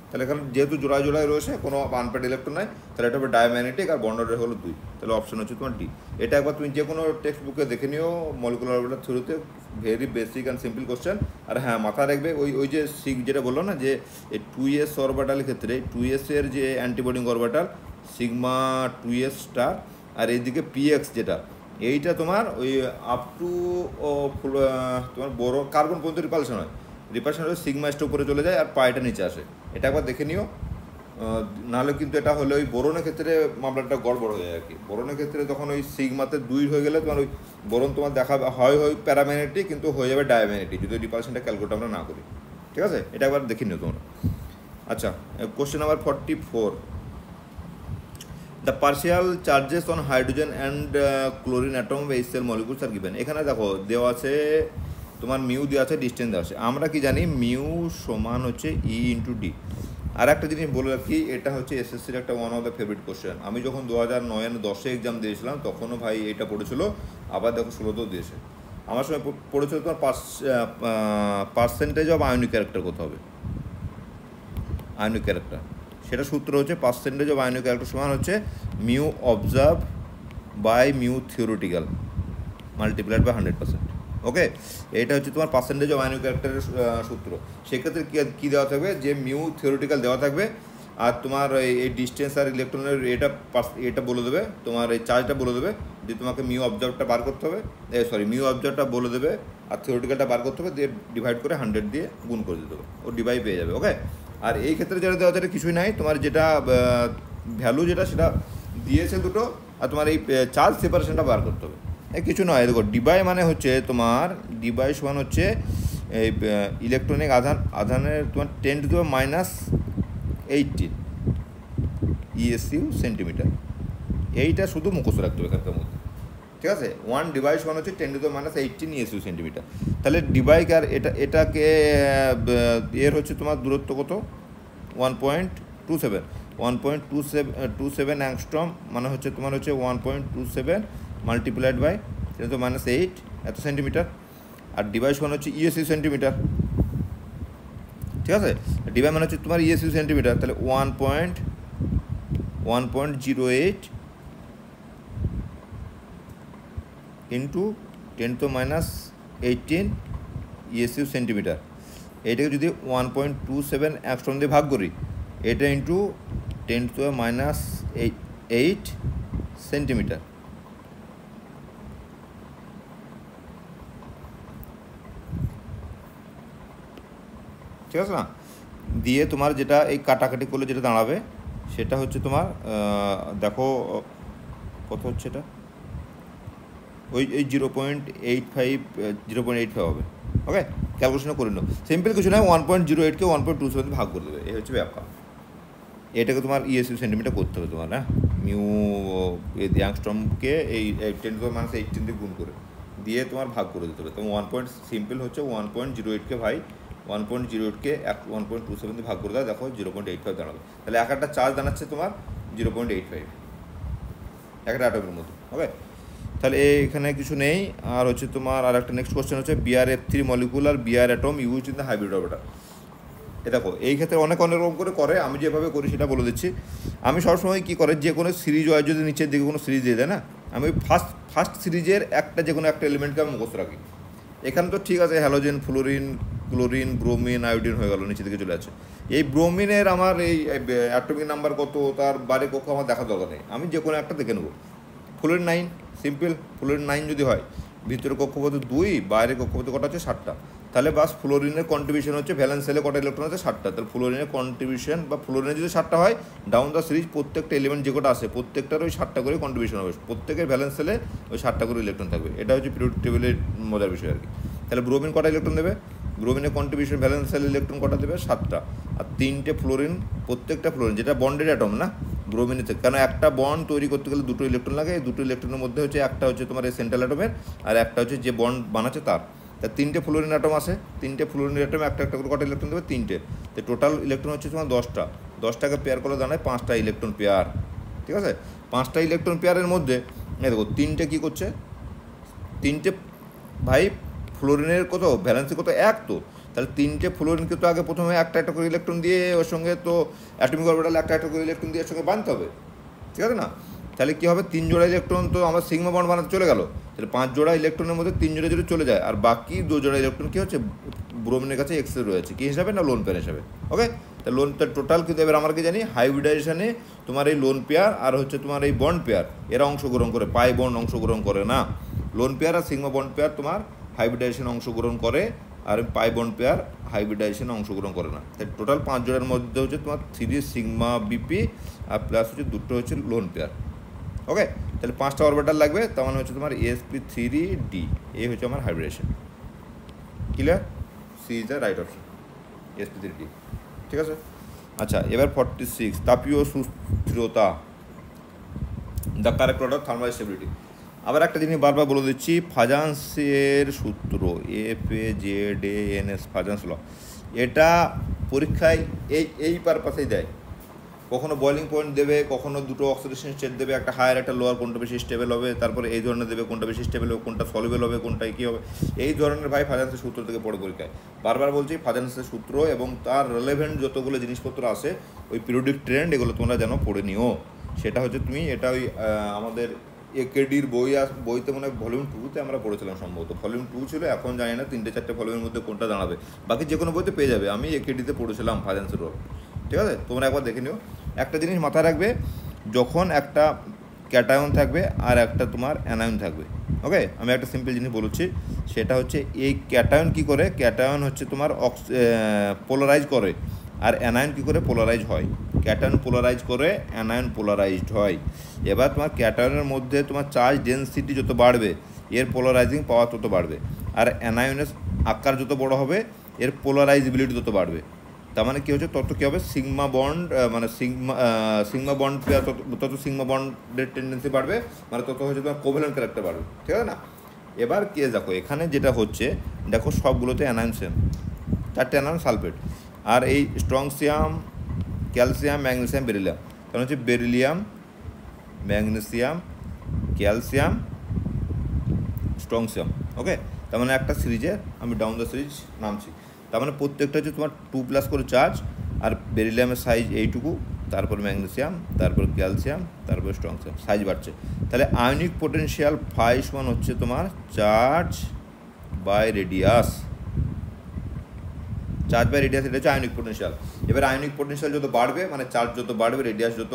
তাহলে এখানে যেহেতু জোড়ায় রয়েছে, কোনো আনপেয়ার্ড ইলেকট্রন নাই, তাহলে এটা হবে ডায়াম্যাগনেটিক, আর বন্ড অর্ডার হলো 2। তাহলে অপশন হচ্ছে তোমার ডি। এটা একবার তুমি যে কোনো টেক্সট বুকে দেখে নিও, মলিকুলার অরবিটাল থিওরিতে, very basic and simple question. আর হ্যাঁ, মাথায় রাখবে ওই যে যেটা বললো না, যে এই 2s অরবিটালের ক্ষেত্রে 2s এর যে antibonding orbital sigma 2s star, আর এইদিকে px যেটা, এইটা তোমার ওই আপ টু তোমার বড় কার্বন পর্যন্ত রিপালশন হয়, হলে সিগমা স্টা উপরে চলে যায়, আর পাইটা নিচে আসে। এটা একবার দেখে নিও, নাহলে কিন্তু এটা হলে ওই বোরনের ক্ষেত্রে মামলাটা গড়বড় হয়ে যায় আর কি। বোরনের ক্ষেত্রে তখন ওই সিগমাতে 2 হয়ে গেলে তোমার ওই বোরন তোমার দেখা হয় প্যারাম্যাগনেটিক, কিন্তু হয়ে যাবে ডায়াম্যাগনেটিক যদি রিপালশনটা ক্যালকুলেট আমরা না করি, ঠিক আছে? এটা একবার দেখে নিও তোমরা। আচ্ছা, question number 44, the partial charges on hydrogen and chlorine atom HCl molecules are given. এখানে দেখো দেওয়া আছে তোমার মিউ দেওয়া আছে, ডিস্টেন্স দেওয়া আছে। আমরা কি জানি, মিউ সমান হচ্ছে E × D। আর একটা জিনিস বলে রাখি, এটা হচ্ছে এসএসসির একটা one of the favourite question. আমি যখন 2009 10-এ এক্সাম দিয়েছিলাম, তখনও ভাই এটা পড়েছিল, আবার দেখো 16তেও দিয়েছে। আমার সময় পড়েছিল তোমার পার্সেন্টেজ অফ আয়নিক ক্যারেক্টার কত হবে, আয়নিক ক্যারেক্টার, সেটা সূত্র হচ্ছে পার্সেন্টেজ অফ আয়নিক ক্যারেক্টার সমান হচ্ছে mu observe by mu theoretical multiplied by 100%। Okay, এটা হচ্ছে তোমার পার্সেন্টেজ অফ আয়নিক ক্যারেক্টারের সূত্র। সেক্ষেত্রে কী দেওয়া থাকবে, যে মিউ থিওরিটিক্যাল দেওয়া থাকবে, আর তোমার এই ডিস্টেন্স আর ইলেকট্রনের এটা বলে দেবে, তোমার এই চার্জটা বলে দেবে, যে তোমাকে মিউ অবজার্ভটা বার করতে হবে, মিউ অবজার্ভটা বলে দেবে আর থিওরিটিক্যালটা বার করতে হবে, দিয়ে ডিভাইড করে 100 দিয়ে গুণ করে দিতে হবে, ও ডিভাইড পেয়ে যাবে। ওকে, আর এই ক্ষেত্রে যেটা দেওয়া থাকে কিছুই নাই, তোমার যেটা ভ্যালু যেটা সেটা দিয়েছে দুটো, আর তোমার এই চার্জ সেপারেশনটা বার করতে হবে, কিছু নয়। দেখো ডিবাই মানে হচ্ছে তোমার ডিবাই সমান হচ্ছে এই ইলেকট্রনিক আধানের তোমার 10⁻⁻18 ESU সেন্টিমিটার। এইটা শুধু মুখস্থ রাখতে হবে এখানকার মধ্যে, ঠিক আছে। 1 ডিভাই সমান হচ্ছে 10⁻18 ESU সেন্টিমিটার। তাহলে ডিবাইক আর এটাকে এর হচ্ছে তোমার দূরত্ব কত, 1.27 অ্যাংস্ট্রম, মানে হচ্ছে তোমার হচ্ছে 1.27 মাল্টিপ্লাইড বাই 10⁻8 এত সেন্টিমিটার। আর ডিভাইস মানে হচ্ছে ESU সেন্টিমিটার, ঠিক আছে। ডিভাই মানে হচ্ছে তোমার ESU সেন্টিমিটার, তাহলে 1.08 ইন্টু 10⁻18 ESU সেন্টিমিটার। এইটাকে যদি 1.27 অ্যাংস্ট্রম দিয়ে ভাগ করি, এটা ইন্টু 10⁻8 সেন্টিমিটার। ঠিক আছে না, দিয়ে তোমার যেটা এই কাটাকাটি করলে যেটা দাঁড়াবে সেটা হচ্ছে তোমার দেখো কত হচ্ছে, এটা ওই 0.85 হবে। ওকে, ক্যালকুলেশনও করে নাও, সিম্পল কিছু নয়, 1.08কে 1.27 ভাগ করে দেবে, এই হচ্ছে ব্যাপার। এটাকে তোমার ESU সেন্টিমিটার করতে হবে তোমার, হ্যাঁ, মিউ অ্যাংস্ট্রমকে এই 10⁻18 দিয়ে গুণ করে দিয়ে তোমার ভাগ করে দিতে হবে। তোমার সিম্পল হচ্ছে 1.08কে 1.08কে 1.27 দিয়ে ভাগ করে দেওয়া, দেখো 0.85 দাঁড়াবে। তাহলে একটা চার্জ দাঁড়াচ্ছে তোমার 0.85 একটা অ্যাটমের মধ্যে। ওকে, তাহলে এখানে কিছু নেই। আর হচ্ছে তোমার আর একটা নেক্সট কোশ্চেন হচ্ছে BrF3 molecular BR atom used in the hybrid orbital. দেখো এই ক্ষেত্রে অনেক রকম করে আমি যেভাবে করি সেটা বলে দিচ্ছি। আমি সবসময় কী করে, যে কোনো সিরিজ ওয়াইজ যদি নিচের দিকে কোনো সিরিজ দিয়ে দেয় না, আমি ফার্স্ট সিরিজের যে কোনো একটা এলিমেন্টকে আমি মুখস্থ রাখি। এখানে তো ঠিক আছে, halogen, fluorine, chlorine, bromine, iodine হয়ে গেল, নিচের দিকে চলে আছে। এই ব্রোমিনের আমার এই অ্যাটমিক নাম্বার কত, তার বাড়ি কক্ষ আমার দেখার দরকার নেই, আমি যে কোনো একটা দেখে নেবো। ফ্লোরিন 9, সিম্পল, ফ্লোরিন 9 যদি হয়, ভিতরে কক্ষপথে 2, বাইরে কক্ষপথে কটা আছে 7টা, তাহলে বাস ফ্লোরিনের কন্ট্রিবিউশন হচ্ছে ভ্যালেন্স সেলে কটা ইলেকট্রন আছে 7টা, তাহলে ফ্লোরিনের কন্ট্রিবিউশন বা ফ্লোরিনের যদি 7টা হয়, ডাউন দ্য সিরিজ প্রত্যেকটা এলিমেন্ট যে কটা আছে প্রত্যেকটার ওই 7টা করে কন্ট্রিবিউশন হবে, প্রত্যেকের ভ্যালেন্স সেলে ওই 7টা করে ইলেকট্রন থাকবে। এটা হচ্ছে পিরিয়ডিক টেবিলের মজার বিষয় আর কি। তাহলে ব্রোমিন কটা ইলেকট্রন দেবে, ব্রোমিনের কন্ট্রিবিউশন ভ্যালেন্স সেল ইলেকট্রন কটা দেবে 7টা, আর 3টে ফ্লোরিন, প্রত্যেকটা ফ্লোরিন যেটা বন্ডেড অ্যাটম না ব্রোমিনের থেকে, কারণ একটা বন্ড তৈরি করতে গেলে 2টো ইলেকট্রন লাগে, এই 2টো ইলেকট্রনের মধ্যে হচ্ছে একটা হচ্ছে তোমার এই সেন্ট্রাল অ্যাটমের, আর একটা হচ্ছে যে বন্ড বানাচ্ছে তার। তা 3টে ফ্লোরিন অ্যাটম আছে, 3টে ফ্লোরিন অ্যাটম একটা করে কটা ইলেকট্রন দেবে 3টে, তো টোটাল ইলেকট্রন হচ্ছে তোমার 10টাকে পেয়ার করে দাঁড়ায় 5টা ইলেকট্রন পেয়ার। ঠিক আছে, 5টা ইলেকট্রন পেয়ারের মধ্যে দেখো 3টে কী করছে, 3টে ভাই ফ্লোরিনের কত ভ্যালেন্সি কত 1, তো তাহলে 3টে ফ্লোরিনকে তো আগে প্রথমে একটা করে ইলেকট্রন দিয়ে ওর সঙ্গে তো অ্যাটমিক অরবিটাল একটা করে ইলেকট্রন দিয়ে ওর সঙ্গে বাঁধতে হবে, ঠিক আছে না। তাহলে কী হবে, 3 জোড়া ইলেকট্রন তো আমার সিগমা বন্ড বানাতে চলে গেল, তাহলে 5 জোড়া ইলেকট্রনের মধ্যে 3 জোড়া যদি চলে যায়, আর বাকি 2 জোড়া ইলেকট্রন কী হচ্ছে ব্রোমিনের কাছে এক্সে রয়েছে, কী হিসাবে না লোন পেয়ার হিসাবে। ওকে, তা লোন টোটাল কিন্তু এবার আমরা কি জানি, হাইব্রিডাইজেশনে তোমার এই লোন পেয়ার আর হচ্ছে তোমার এই বন্ড পেয়ার এরা অংশগ্রহণ করে, পাই বন্ড অংশগ্রহণ করে না। লোন পেয়ার আর সিগমা বন্ড পেয়ার তোমার হাইব্রিডাইজেশনে অংশগ্রহণ করে, আর পাই বন্ড পেয়ার হাইব্রিডাইজেশনে অংশগ্রহণ করে না। তাই টোটাল 5 জোড়ার মধ্যে হচ্ছে তোমার 3 সিগমা বিপি আর প্লাস হচ্ছে 2টো হচ্ছে লোন পেয়ার। ওকে, তাহলে 5টা অরবিটাল লাগবে, তার মানে হচ্ছে তোমার sp3d, এই হচ্ছে আমার hybridisation. Clear, C is the right option, sp3d। ঠিক আছে, আচ্ছা এবার 46 তাপীয় সুস্থিরতা, the correct order thermal stability. আবার একটা জিনিস বারবার বলে দিচ্ছি, ফাজান্সের সূত্র FAZANS ফাজান্স ল, এটা পরীক্ষায় এই পারপাসেই দেয়, কখনো বয়লিং পয়েন্ট দেবে, কখনো দুটো অক্সিডেশন স্টেট দেবে, একটা হায়ার একটা লোয়ার, কোনটা বেশি স্টেবল হবে, তারপরে এই ধরনের দেবে কোনটা বেশি স্টেবল হবে, কোনটা সলভেল হবে, কোনটা কী হবে, এই ধরনের ভাই ফাজান্সের সূত্র থেকে পড়ে পরীক্ষায়। বারবার বলছি ফাজান্সের সূত্র এবং তার রেলেভেন্ট যতগুলো জিনিসপত্র আছে ওই পিরিয়ডিক ট্রেন্ড এগুলো তোমরা যেন পড়ে নিও। সেটা হচ্ছে তুমি এটা ওই আমাদের একেডির বইতে মনে হয় ভলিউম 2-তে আমরা পড়েছিলাম সম্ভবত, ভলিউম 2 ছিল, এখন জানি না 3-4 ভলিউমের মধ্যে কোনটা দাঁড়াবে, বাকি যে কোনো বইতে পেয়ে যাবে। আমি একেডিতে পড়েছিলাম ফাজান্সের রোল, ঠিক আছে, তোমরা একবার দেখে নিও। একটা জিনিস মাথায় রাখবে, যখন একটা ক্যাটায়ন থাকবে আর একটা তোমার অ্যানায়ন থাকবে, ওকে, আমি একটা সিম্পল জিনিস বলছি, সেটা হচ্ছে এই ক্যাটায়ন কী করে, ক্যাটায়ন হচ্ছে তোমার পোলারাইজ করে, আর অ্যানায়ন কী করে পোলারাইজ হয়। ক্যাটায়ন পোলারাইজ করে, অ্যানায়ন পোলারাইজড হয়। এবার তোমার ক্যাটায়নের মধ্যে তোমার চার্জ ডেনসিটি যত বাড়বে এর পোলারাইজিং পাওয়ার তত বাড়বে, আর অ্যানায়নের আকার যত বড় হবে এর পোলারাইজেবিলিটি তত বাড়বে। তার মানে কী হচ্ছে, তত কী হবে, সিগমা বন্ড মানে সিগমা বন্ড তত সিগমা বন্ডের টেন্ডেন্সি বাড়বে, মানে তত হচ্ছে তোমার কোভ্যালেন্ট ক্যারেক্টার বাড়বে, ঠিক আছে না। এবার কে দেখো এখানে যেটা হচ্ছে, দেখো সবগুলোতে অ্যানায়ন সেম, 4টে অ্যানায়ন সালফেট, আর এই স্ট্রংসিয়াম, ক্যালসিয়াম, ম্যাগনেসিয়াম, বেরিলিয়াম, কারণ হচ্ছে বেরিলিয়াম, ম্যাগনেসিয়াম, ক্যালসিয়াম, স্ট্রংসিয়াম, ওকে। তার মানে একটা সিরিজে আমি ডাউন দ্য সিরিজ নামছি, তার মানে প্রত্যেকটা হচ্ছে তোমার 2+ করে চার্জ, আর বেরিলিয়ামের সাইজ এইটুকু, তারপর ম্যাগনেসিয়াম, তারপর ক্যালসিয়াম, তারপর স্ট্রংসিয়াম, সাইজ বাড়ছে। তাহলে আয়নিক পোটেনশিয়াল φ হচ্ছে তোমার charge by radius, charge by radius, এটা হচ্ছে আয়নিক পোটেনশিয়াল। এবার আয়নিক পোটেনশিয়াল যত বাড়বে, মানে চার্জ যত বাড়বে, রেডিয়াস যত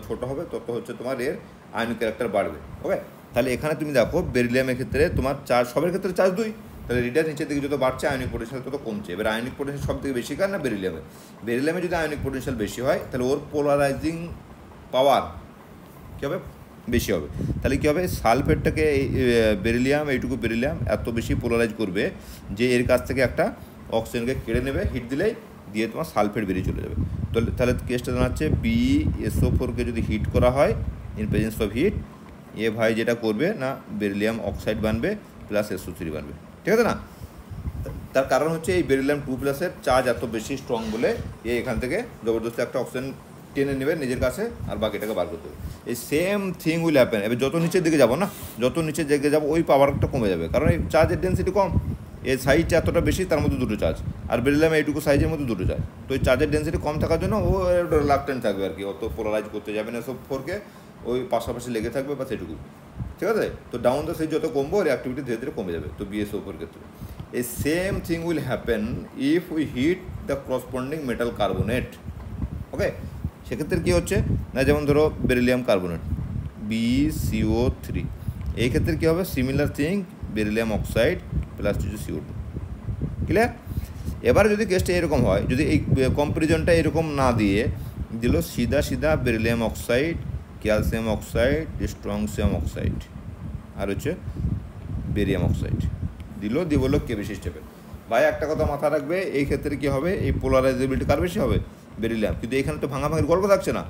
ছোটো হবে, তত হচ্ছে তোমার এর আয়নিক ক্যারেক্টার বাড়বে, ওকে। তাহলে এখানে তুমি দেখো বেরিলিয়ামের ক্ষেত্রে তোমার চার্জ, সবের ক্ষেত্রে চার্জ 2, তাহলে রেডিয়াস নিচের দিকে যত বাড়ছে আয়নিক পোটেনশিয়াল তত কমছে। এবার আয়নিক পোটেনশিয়াল সব থেকে বেশি কার না বেরিলিয়ামে, বেরিলিয়ামে যদি আয়নিক পোটেনশিয়াল বেশি হয় তাহলে ওর পোলারাইজিং পাওয়ার কী হবে, বেশি হবে। তাহলে কী হবে, সালফেটটাকে বেরিলিয়াম, এইটুকু বেরিলিয়াম এত বেশি পোলারাইজ করবে যে এর কাছ থেকে একটা অক্সিজেনকে কেড়ে নেবে, হিট দিলেই দিয়ে তোমার সালফেট বেরিয়ে চলে যাবে। তো তাহলে কেসটা জানাচ্ছে BSO4কে যদি হিট করা হয় ইন প্রেজেন্স অফ হিট, এ ভাই যেটা করবে না বেরিলিয়াম অক্সাইড বানবে প্লাস SO3 বানবে, ঠিক আছে না। তার কারণ হচ্ছে এই বেরিলিয়াম 2+এর চার্জ এত বেশি স্ট্রং বলে এখান থেকে জবরদস্তি একটা অক্সিজেন টেনে নেবে নিজের কাছে, আর বাকিটাকে বার করতে হবে। এই সেম থিং উইল হ্যাপেন। এবার যত নিচের দিকে যাবো না, যত নিচের দিকে যাবো ওই পাওয়ারটা কমে যাবে, কারণ এই চার্জের ডেন্সিটি কম, এর সাইজটা এতটা বেশি, তার মধ্যে দুটো চার্জ, আর বেরিলিয়াম এইটুকু সাইজের মধ্যে দুটো চার্জ, তো এই চার্জের ডেন্সিটি কম থাকার জন্য ও রিলাক্টেন্ট থাকবে আর কি, অত পোলারাইজ করতে যাবে না SO4কে, ওই পাশাপাশি লেগে থাকবে বা সেটুকু, ঠিক আছে। তো ডাউন দ্য সাইজ যত কমবো ওর অ্যাক্টিভিটি ধীরে ধীরে কমে যাবে। তো BSO4 ক্ষেত্রে এই same thing will happen if we heat the corresponding metal carbonate, okay. সেক্ষেত্রে কী হচ্ছে না, যেমন ধরো বেরিলিয়াম কার্বোনেট BCO3, এই ক্ষেত্রে কী হবে, similar thing, beryllium oxide plus CO2, clear. এবার যদি কেসটা এরকম হয়, যদি এই কম্পারিজনটা এরকম না দিয়ে দিল সিধা beryllium oxide, calcium oxide, strontium oxide, আর হচ্ছে বেরিয়াম অক্সাইড দিয়ে বললো কে বেশি স্টেপেল। ভাই একটা কথা মাথায় রাখবে, এই ক্ষেত্রে কী হবে, এই পোলারাইজেবিলিটি কার বেশি হবে, বেরিলিয়াম। কিন্তু এখানে তো ভাঙাভাঙির গল্প থাকছে না,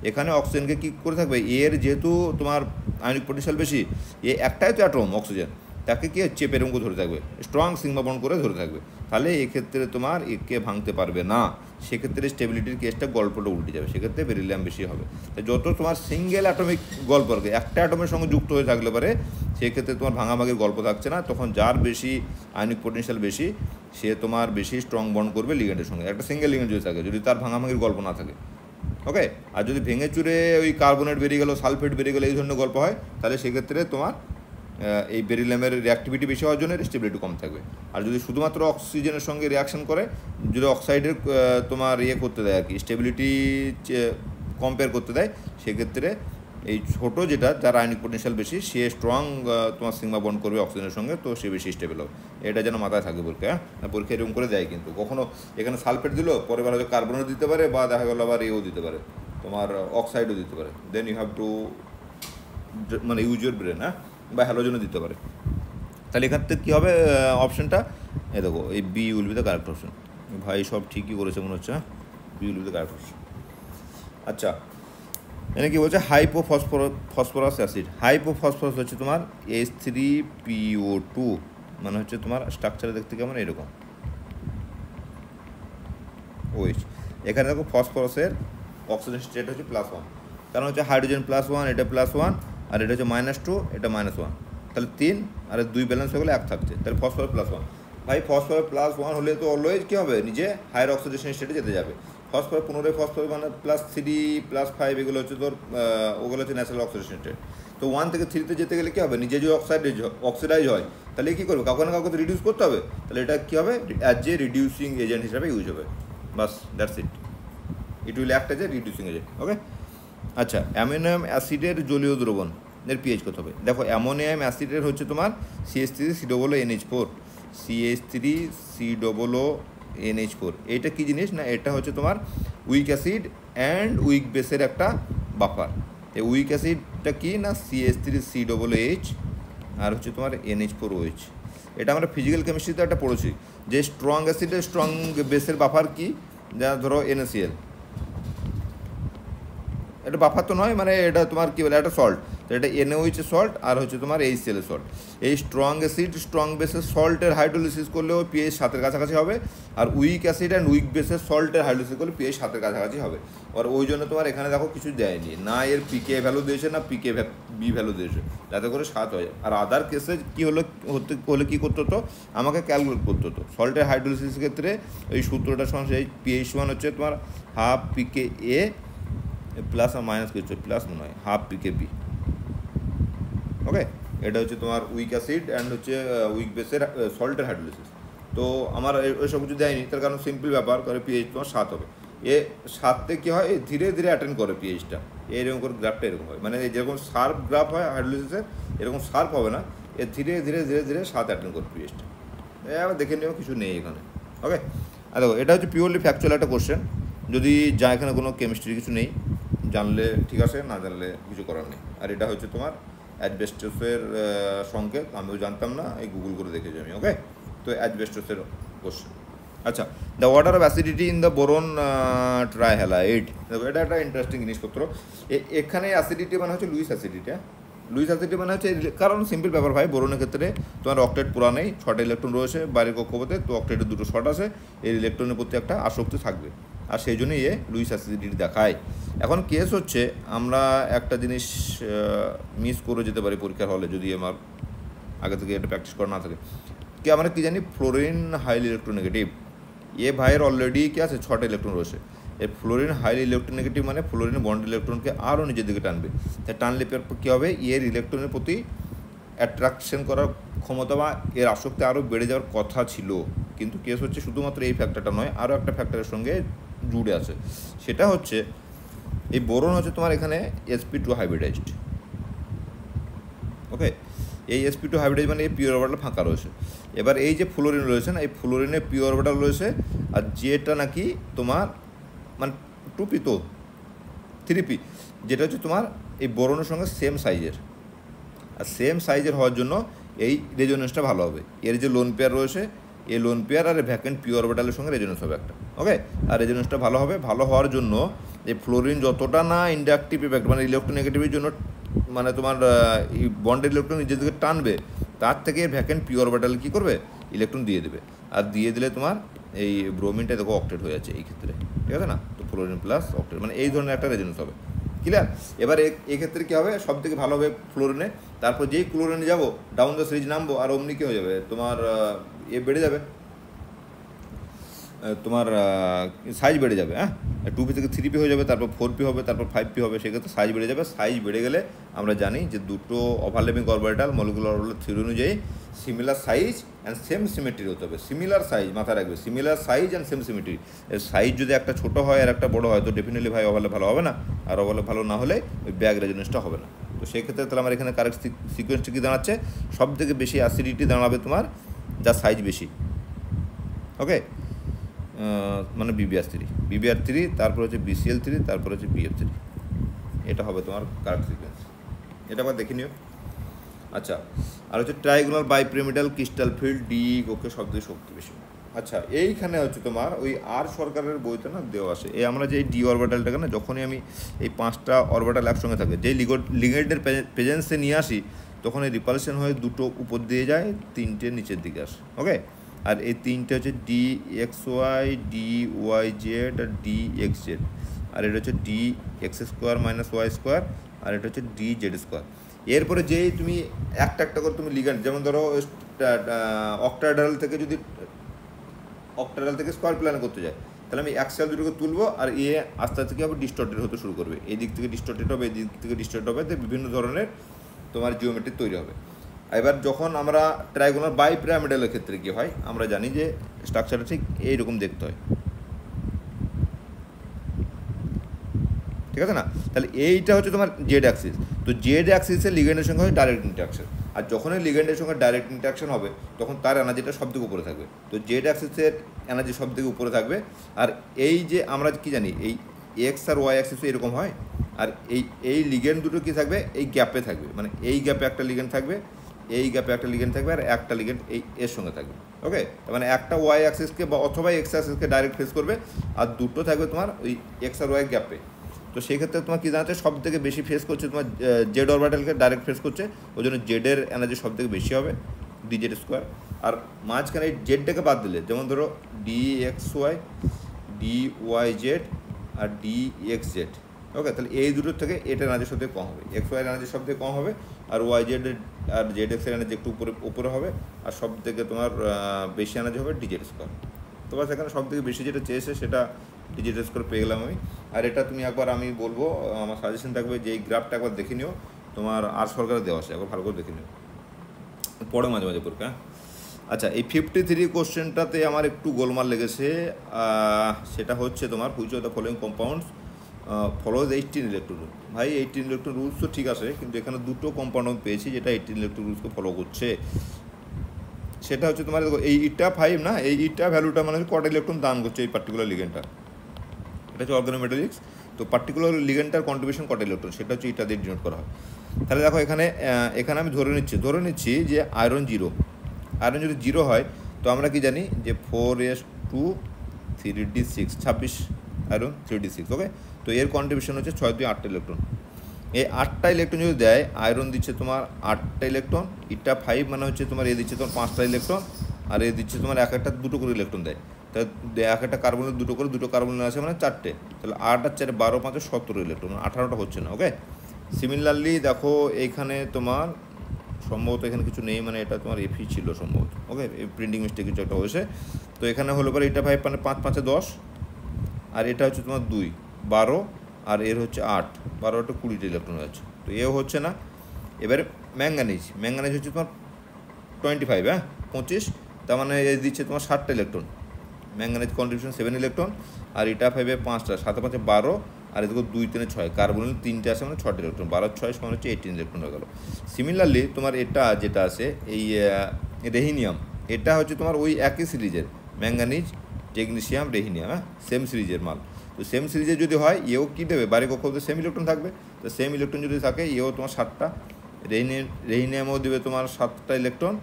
এখানে অক্সিজেনকে কী করে থাকবে, এর যেহেতু তোমার আয়নিক পোটেনশিয়াল বেশি, এ একটাই তো অ্যাটম অক্সিজেন, তাকে কি চেপে এরকম ধরে থাকবে, স্ট্রং সিগমা বন্ড করে ধরে থাকবে, তাহলে এক্ষেত্রে তোমার একে ভাঙতে পারবে না। সেক্ষেত্রে স্টেবিলিটির কেসটা গল্পটা উল্টে যাবে, সেক্ষেত্রে বেরিলিয়াম বেশি হবে। যত তোমার সিঙ্গেল অ্যাটমিক গল্প আর কি, একটা অ্যাটমের সঙ্গে যুক্ত হয়ে থাকলে পারে সেক্ষেত্রে তোমার ভাঙাভাঙির গল্প থাকছে না, তখন যার বেশি আয়নিক পোটেনশিয়াল বেশি সে তোমার বেশি স্ট্রং বন্ড করবে লিগেন্ডের সঙ্গে, একটা সিঙ্গেল লিগেন্ড যদি থাকে, যদি তার ভাঙাভাঙির গল্প না থাকে, ওকে। আর যদি ভেঙে চুরে ওই কার্বনেট বেরিয়ে গেলো, সালফেট বেরিয়ে গেলো, এই ধরনের গল্প হয়, তাহলে সেক্ষেত্রে তোমার এই বেরিলিয়ামের রিঅ্যাক্টিভিটি বেশি হওয়ার জন্য স্টেবিলিটি কম থাকবে। আর যদি শুধুমাত্র অক্সিজেনের সঙ্গে রিয়াকশন করে, যদি অক্সাইডের তোমার করতে দেয় আর কি, স্টেবিলিটি কম্পেয়ার করতে দেয়, সেক্ষেত্রে এই ছোটো যেটা যার আয়নিক পোটেনশিয়াল বেশি সে স্ট্রং তোমার সিগমা বন্ড করবে অক্সিজেনের সঙ্গে, তো সে বেশি স্টেবল হবে। এটা যেন মাথায় থাকে পরীক্ষা, হ্যাঁ, পরীক্ষা এরকম করে দেয় কিন্তু, কখনো এখানে সালফেট দিল, পরে বার হয়তো কার্বনও দিতে পারে, বা দেখা গেলো আবার দিতে পারে, তোমার অক্সাইডও দিতে পারে, দেন ইউ হ্যাভ টু মানে ইউজ ইউর ব্রেন, হ্যাঁ, বা হ্যালোজেনও দিতে পারে। তাহলে এখান থেকে কী হবে অপশানটা, এ দেখো এই B will be the correct option. ভাই সব ঠিকই করেছে মনে হচ্ছে, হ্যাঁ, B will be the correct option. আচ্ছা, এখানে কী বলছে, ফসফরাস অ্যাসিড। হাইপোফসফরাস হচ্ছে তোমার H3PO2, মানে হচ্ছে তোমার স্ট্রাকচারে দেখতে কেমন এরকম OH। এখানে দেখো ফসফরাসের অক্সিজেন স্টেট হচ্ছে +1, কারণ হচ্ছে হাইড্রোজেন +1, এটা +1, আর এটা হচ্ছে -2, এটা -1, তাহলে 3 আর 2 ব্যালেন্স হয়ে গেলে 1 থাকছে, তাহলে ফসফরাস +1। ভাই ফসফরাস +1 হলে তো অলওয়েজ কী হবে, নিজে হায়ার অক্সিডেশন স্টেটে যেতে যাবে। ফসফরাস পুনরায় ফসফরাস মানে +3 +5 এগুলো হচ্ছে তোর ওগুলো হচ্ছে ন্যাচারাল অক্সিডেশন স্টেট। তো 1 থেকে 3-তে যেতে গেলে কী হবে, নিজে যদি অক্সিডাইজ হয় তাহলে কী করবে, কাউকে না কাউকে তো রিডিউস করতে হবে, তাহলে এটা কী হবে, অ্যাজ এ রিডিউসিং এজেন্ট হিসাবে ইউজ হবে। বাস that's it, it will act as a reducing agent. Okay, আচ্ছা অ্যামোনিয়াম অ্যাসিডের জলীয় দ্রবণ এর পিএইচ কত হবে? দেখো অ্যামোনিয়াম অ্যাসিডের হচ্ছে তোমার CH3COONH4, CH3COONH4, এইটা কী জিনিস না, এটা হচ্ছে তোমার উইক অ্যাসিড অ্যান্ড উইক বেসের একটা বাফার। এই উইক অ্যাসিডটা কি না CH3COOH আর হচ্ছে তোমার NH4OH। এটা আমরা ফিজিক্যাল কেমিস্ট্রিতে একটা পড়েছি যে স্ট্রং অ্যাসিডের স্ট্রং বেসের বাফার কি, যা ধরো NaCl, এটা বাফার তো নয়, মানে এটা তোমার কী বলে, একটা সল্ট, তো এটা NaOH সল্ট আর হচ্ছে তোমার HCl সল্ট। এই স্ট্রং অ্যাসিড স্ট্রং বেসের সল্টের হাইড্রোলিসিস করলেও pH 7-এর কাছাকাছি হবে, আর উইক অ্যাসিড অ্যান্ড উইক বেসের সল্টের হাইড্রোলিসিস করলে pH 7-এর কাছাকাছি হবে। আর ওই জন্য তোমার এখানে দেখো কিছু দেয়নি, না এর পিকে ভ্যালু দিয়েছে না PKB ভ্যালু দিয়েছে, যাতে করে 7 হয়। আর আদার কেসে কী হলে কী করতে হতো, আমাকে ক্যালকুলেট করতে হতো সল্টের হাইড্রোলিসিসের ক্ষেত্রে। এই সূত্রটা সমান এই pH1 হচ্ছে তোমার ½ pKa প্লাস আর মাইনাস কিছু প্লাস মনে হয় ½ pKb। ওকে, এটা হচ্ছে তোমার উইক অ্যাসিড অ্যান্ড হচ্ছে উইক বেসের সল্টের হাইড্রোলিসিস। তো আমার ওইসব কিছু দেয়নি, তার কারণ সিম্পল ব্যাপার করে pH তোমার 7 হবে। 7তে কী হয়, ধীরে ধীরে অ্যাটেন্ড করে pH-টা, এরকম করে গ্রাফটা এরকম হয়, মানে যেরকম শার্প গ্রাফ হয় হাইড্রোলিসিসের এরকম শার্প হবে না, ধীরে ধীরে ধীরে ধীরে 7 অ্যাটেন্ড করে pH-টা। আবার দেখে নিও, কিছু নেই এখানে। ওকে, আর দেখো এটা হচ্ছে পিওরলি ফ্যাকচুয়াল একটা কোশ্চেন, যদি যা এখানে কোনো কেমিস্ট্রি কিছু নেই, জানলে ঠিক আছে, না জানলে কিছু করার নেই। আর এটা হচ্ছে তোমার অ্যাসবেস্টসের সংকেত, আমিও জানতাম না, এই গুগল করে দেখেছি আমি। ওকে, তো অ্যাসবেস্টসের কোশ্চেন। আচ্ছা, the water of acidity in the boron trihalide, দেখো এটা একটা ইন্টারেস্টিং জিনিসপত্র। এখানে অ্যাসিডিটি মানে হচ্ছে লুইস অ্যাসিডিটি। লুইস অ্যাসিডিটি মানে হচ্ছে, কারণ সিম্পল ব্যাপার ভাই, বোরনের ক্ষেত্রে তোমার অক্টেট পুরা নেই, 6টা ইলেকট্রন রয়েছে বাইরের কক্ষপথে, তো অক্টেটের 2টো শর্ট আছে, এই ইলেকট্রনের প্রতি একটা আসক্তি থাকবে, আর সেই জন্যই লুইস অ্যাসিডিটি দেখায়। এখন কেস হচ্ছে, আমরা একটা জিনিস মিস করে যেতে পারি পরীক্ষার হলে, যদি আমার আগে থেকে এটা প্র্যাকটিস করা না থাকে। কি আমরা কী জানি, ফ্লোরিন হাইলি ইলেকট্রোনেগেটিভ। ভাইয়ের অলরেডি কি আছে, 6টা ইলেকট্রন রয়েছে। এই ফ্লোরিন হাইলি ইলেকট্রোনেগেটিভ মানে ফ্লোরিন বন্ড ইলেকট্রনকে আরও নিজের দিকে টানবে। তাই টানলে কী হবে, এর ইলেকট্রনের প্রতি অ্যাট্রাকশন করার ক্ষমতা বা এর আসক্তি আরও বেড়ে যাওয়ার কথা ছিল। কিন্তু কেস হচ্ছে শুধুমাত্র এই ফ্যাক্টরটা নয়, আরও একটা ফ্যাক্টরের সঙ্গে জুড়ে আছে, সেটা হচ্ছে এই বোরন হচ্ছে তোমার এখানে sp2 হাইব্রিডাইজড। ওকে, এই sp2 হাইব্রিডাইজ মানে এই পিওর অরবিটাল ফাঁকা রয়েছে। এবার এই যে ফ্লোরিন রয়েছে না, এই ফ্লোরিনে পিওর অরবিটাল রয়েছে, আর যেটা নাকি তোমার মানে 2p তো 3p, যেটা হচ্ছে তোমার এই বোরনের সঙ্গে সেম সাইজের। আর সেম সাইজের হওয়ার জন্য এই রেজোনেন্সটা ভালো হবে। এর যে লোন পেয়ার রয়েছে, এই লোন পেয়ার আর ভ্যাকেন্ট পিওর অরবিটালের সঙ্গে রেজোনেন্স হবে একটা। ওকে, আর রেজোনেন্সটা ভালো হবে, ভালো হওয়ার জন্য এই ফ্লোরিন যতটা না ইন্ডাকটিভ ইফেক্ট মানে ইলেকট্রোনেগেটিভের জন্য মানে তোমার এই বন্ডের ইলেকট্রন নিজের দিকে টানবে, তার থেকে ভ্যাকেন্ট পিওর অরবিটাল কী করবে, ইলেকট্রন দিয়ে দেবে। আর দিয়ে দিলে তোমার এই ব্রোমিনটা দেখো অক্টেট হয়ে যাচ্ছে এই ক্ষেত্রে, ঠিক আছে না, তো ফ্লোরিন প্লাস অক্টেট মানে এই ধরনের একটা রেজোনেন্স হবে। ক্লিয়ার? এবার এক্ষেত্রে কী হবে, সব থেকে ভালো হবে ফ্লোরিনে। তারপর যেই ক্লোরিনে যাবো, ডাউন দ্য সিরিজ নামবো, আর অমনি কী হয়ে যাবে, তোমার বেড়ে যাবে, তোমার সাইজ বেড়ে যাবে। হ্যাঁ, 2p থেকে 3p হয়ে যাবে, তারপর 4p হবে, তারপর 5p হবে, সেক্ষেত্রে সাইজ বেড়ে যাবে। সাইজ বেড়ে গেলে আমরা জানি যে দুটো overlapping orbital molecular orbital theory অনুযায়ী similar size and same symmetry হতে হবে। সিমিলার সাইজ মাথায় রাখবে, similar size and same symmetry. এর সাইজ যদি একটা ছোটো হয় আর একটা বড়ো হয়, তো ডেফিনেটলি ভাই ওভারল্যাপ ভালো হবে না, আর ওভারল্যাপ ভালো না হলে ওই ব্যাগ রেজোনেন্সটা হবে না। তো সেক্ষেত্রে তাহলে আমার এখানে কারেক্ট সিকোয়েন্সটা কী দাঁড়াচ্ছে, সব থেকে বেশি অ্যাসিডিটি দাঁড়াবে তোমার যার সাইজ বেশি। ওকে, মানে BBr3, তারপর হচ্ছে BCl3, তারপর হচ্ছে BF3, এটা হবে তোমার কারেক্ট সিকোয়েন্স। এটা আবার দেখে নিও। আচ্ছা, আর হচ্ছে ট্রাইগোনাল বাইপিরামিডাল ক্রিস্টাল ফিল্ড ডি, ওকে সব থেকে শক্তি বেশি। আচ্ছা, এইখানে হচ্ছে তোমার ওই আর সরকারের বইতে না দেওয়া আছে, এই আমরা যে ডি অরবিটালটাকে না, যখনই আমি এই 5টা অরবিটাল একসঙ্গে থাকে, যেই লিগেন্ডের প্রেজেন্সে নিয়ে আসি, তখন এই রিপালশন হয়ে 2টো উপর দিয়ে যায়, 3টে নিচের দিকে আসে। ওকে, আর এই 3টে হচ্ছে DXY, DYZ আর DXZ। আর এটা হচ্ছে d x square minus y square, আর এটা হচ্ছে ডি জেড স্কোয়ার। এরপরে যেই তুমি একটা একটা করে তুমি লিগ্যান্ড, যেমন ধরো অক্টাডাল থেকে যদি অক্টাডাল থেকে স্কোয়ার প্ল্যান করতে যায়, তাহলে আমি অ্যাক্সিয়াল দুটোকে তুলবো, আর এ আস্তে আস্তে কী হবে, ডিস্টর্টেড হতে শুরু করবে, এই দিক থেকে ডিস্টর্টেড হবে, এই দিক থেকে ডিস্টর্টেড হবে, তো বিভিন্ন ধরনের তোমার জিওমেট্রি তৈরি হবে। এবার যখন আমরা ট্রাইগোনাল বাই পিরামিডালের ক্ষেত্রে কী হয়, আমরা জানি যে স্ট্রাকচারটা ঠিক এইরকম দেখতে হয়, ঠিক আছে না? তাহলে এইটা হচ্ছে তোমার জেড অ্যাক্সিস। তো জেড অ্যাক্সিসের লিগ্যান্ডের সঙ্গে হয় ডাইরেক্ট ইন্টারাকশন, আর যখনই লিগ্যান্ডের সঙ্গে ডাইরেক্ট ইন্টারাকশন হবে তখন তার এনার্জিটা সব থেকে উপরে থাকবে। তো জেড অ্যাক্সিসের এনার্জি সব থেকে উপরে থাকবে। আর এই যে আমরা কি জানি, এই এক্স আর ওয়াই অ্যাক্সিসও এরকম হয়, আর এই লিগ্যান্ড দুটো কী থাকবে, এই গ্যাপে থাকবে, মানে এই গ্যাপে একটা লিগ্যান্ড থাকবে, এই গ্যাপে একটা লিগ্যান্ড থাকবে, আর একটা লিগ্যান্ড এই এর সঙ্গে থাকবে। ওকে, তার মানে একটা ওয়াই অ্যাক্সিসকে বা অথবা এক্স অ্যাক্সিসকে ডাইরেক্ট ফেস করবে, আর দুটো থাকবে তোমার ওই এক্স আর ওয়াই গ্যাপে। তো সেই ক্ষেত্রে তোমার কী জানাচ্ছে, সব থেকে বেশি ফেস করছে তোমার জেড অরবিটালকে ডাইরেক্ট ফেস করছে, ওই জন্য জেডের এনার্জি সব থেকে বেশি হবে, ডি জেড স্কোয়ার। আর মাঝখানে এই জেডটাকে বাদ দিলে, যেমন ধরো d x y, d y z, আর ডি এক্স জেড। ওকে, তাহলে এই দুটোর থেকে এটার এনার্জি সব থেকে কম হবে, এক্স ওয়াই এনার্জি সব থেকে কম হবে, আর ওয়াই জেডের আর জেড এক্সের এনার্জি একটু উপরে হবে, আর সব থেকে তোমার বেশি এনার্জি হবে ডি জেড স্কোয়ার। তো বাস এখানে সব থেকে বেশি যেটা চেয়েছে সেটা ডি জেড স্কোয়ার পেয়ে গেলাম আমি। আর এটা তুমি একবার, আমি বলবো আমার সাজেশন থাকবে যে এই গ্রাফটা একবার দেখে নিও, তোমার আর সরকারে দেওয়া আছে, একবার ভালো করে দেখে নিও, পড়ে মাঝে মাঝে পড়বে। হ্যাঁ, আচ্ছা, এই 53 কোশ্চেনটাতে আমার একটু গোলমাল লেগেছে, সেটা হচ্ছে তোমার which of the following compounds follows 18 electron rule. ভাই 18 ইলেকট্রন রুলস তো ঠিক আছে, কিন্তু এখানে দুটো কম্পাউন্ড আমি পেয়েছি যেটা 18 ইলেকট্রন রুলসকে ফলো করছে। সেটা হচ্ছে তোমার দেখো, এই ইটা 5 না, এই ইটা ভ্যালুটা মানে কটা ইলেকট্রন দান করছে এই পার্টিকুলার লিগেন্ডটা, এটা হচ্ছে অর্গানোমেটালিক্স। তো পার্টিকুলার লিগেন্ডটার কন্ট্রিবিউশন কটা ইলেকট্রন, সেটা হচ্ছে ইটা দিয়ে ডিনোট করা হয়। তাহলে দেখো এখানে আমি ধরে নিচ্ছি যে আয়রন জিরো হয়, তো আমরা কি জানি যে 4s2 3d6, 26 আয়রন 3d6। ওকে, তো এর কন্ট্রিবিউশন হচ্ছে 6 2 8টা ইলেকট্রন। এই 8টা ইলেকট্রন যদি দেয়, আয়রন দিচ্ছে তোমার 8টা ইলেকট্রন, ইটা 5 মানে হচ্ছে তোমার এ দিচ্ছে তোমার 5টা ইলেকট্রন, আর এ দিচ্ছে তোমার এক একটা দুটো করে ইলেকট্রন দেয়। তাহলে এক একটা কার্বনের দুটো কার্বন আছে মানে 4টে, তাহলে 8 আর 4 12 5 17 ইলেকট্রন, 18টা হচ্ছে না। ওকে, সিমিলারলি দেখো এইখানে তোমার সম্ভবত এখানে কিছু নেই, মানে এটা তোমার এফি ছিল সম্ভবত। ওকে, এই প্রিন্টিং মিস্টেক কিছু একটা হয়েছে। তো এখানে হলো পরে এটা 5 মানে 5 5 10, আর এটা হচ্ছে তোমার 2 12, আর এর হচ্ছে 8 12টা 20টা ইলেকট্রন হয়েছে, তো এও হচ্ছে না। এবারে ম্যাঙ্গানিজ হচ্ছে তোমার 25, হ্যাঁ 25, তার মানে এ দিচ্ছে তোমার 7টা ইলেকট্রন, ম্যাঙ্গানিজ কন্ট্রিবিউশন 7 ইলেকট্রন, আর এটা 5 5টা, 7 5 12, আর এদিকে 2 3 6, কার্বনের 3টে আছে মানে 6টা ইলেকট্রন, 12 6 সমান হচ্ছে 18 ইলেকট্রন হয়ে গেল। সিমিলারলি তোমার এটা যেটা আছে এই রেহিনিয়াম, এটা হচ্ছে তোমার ওই একই সিরিজের, ম্যাঙ্গানিজ টেকনিশিয়াম রেহিনিয়াম, হ্যাঁ সেম সিরিজের মাল। তো সেম সিরিজের যদি হয়, এও কী দেবে, বাড়ি কক্ষপথে সেম ইলেকট্রন থাকবে, তো সেম ইলেকট্রন যদি থাকে এও তোমার 7টা, রেহিনিয়ামও দেবে তোমার 7টা ইলেকট্রন,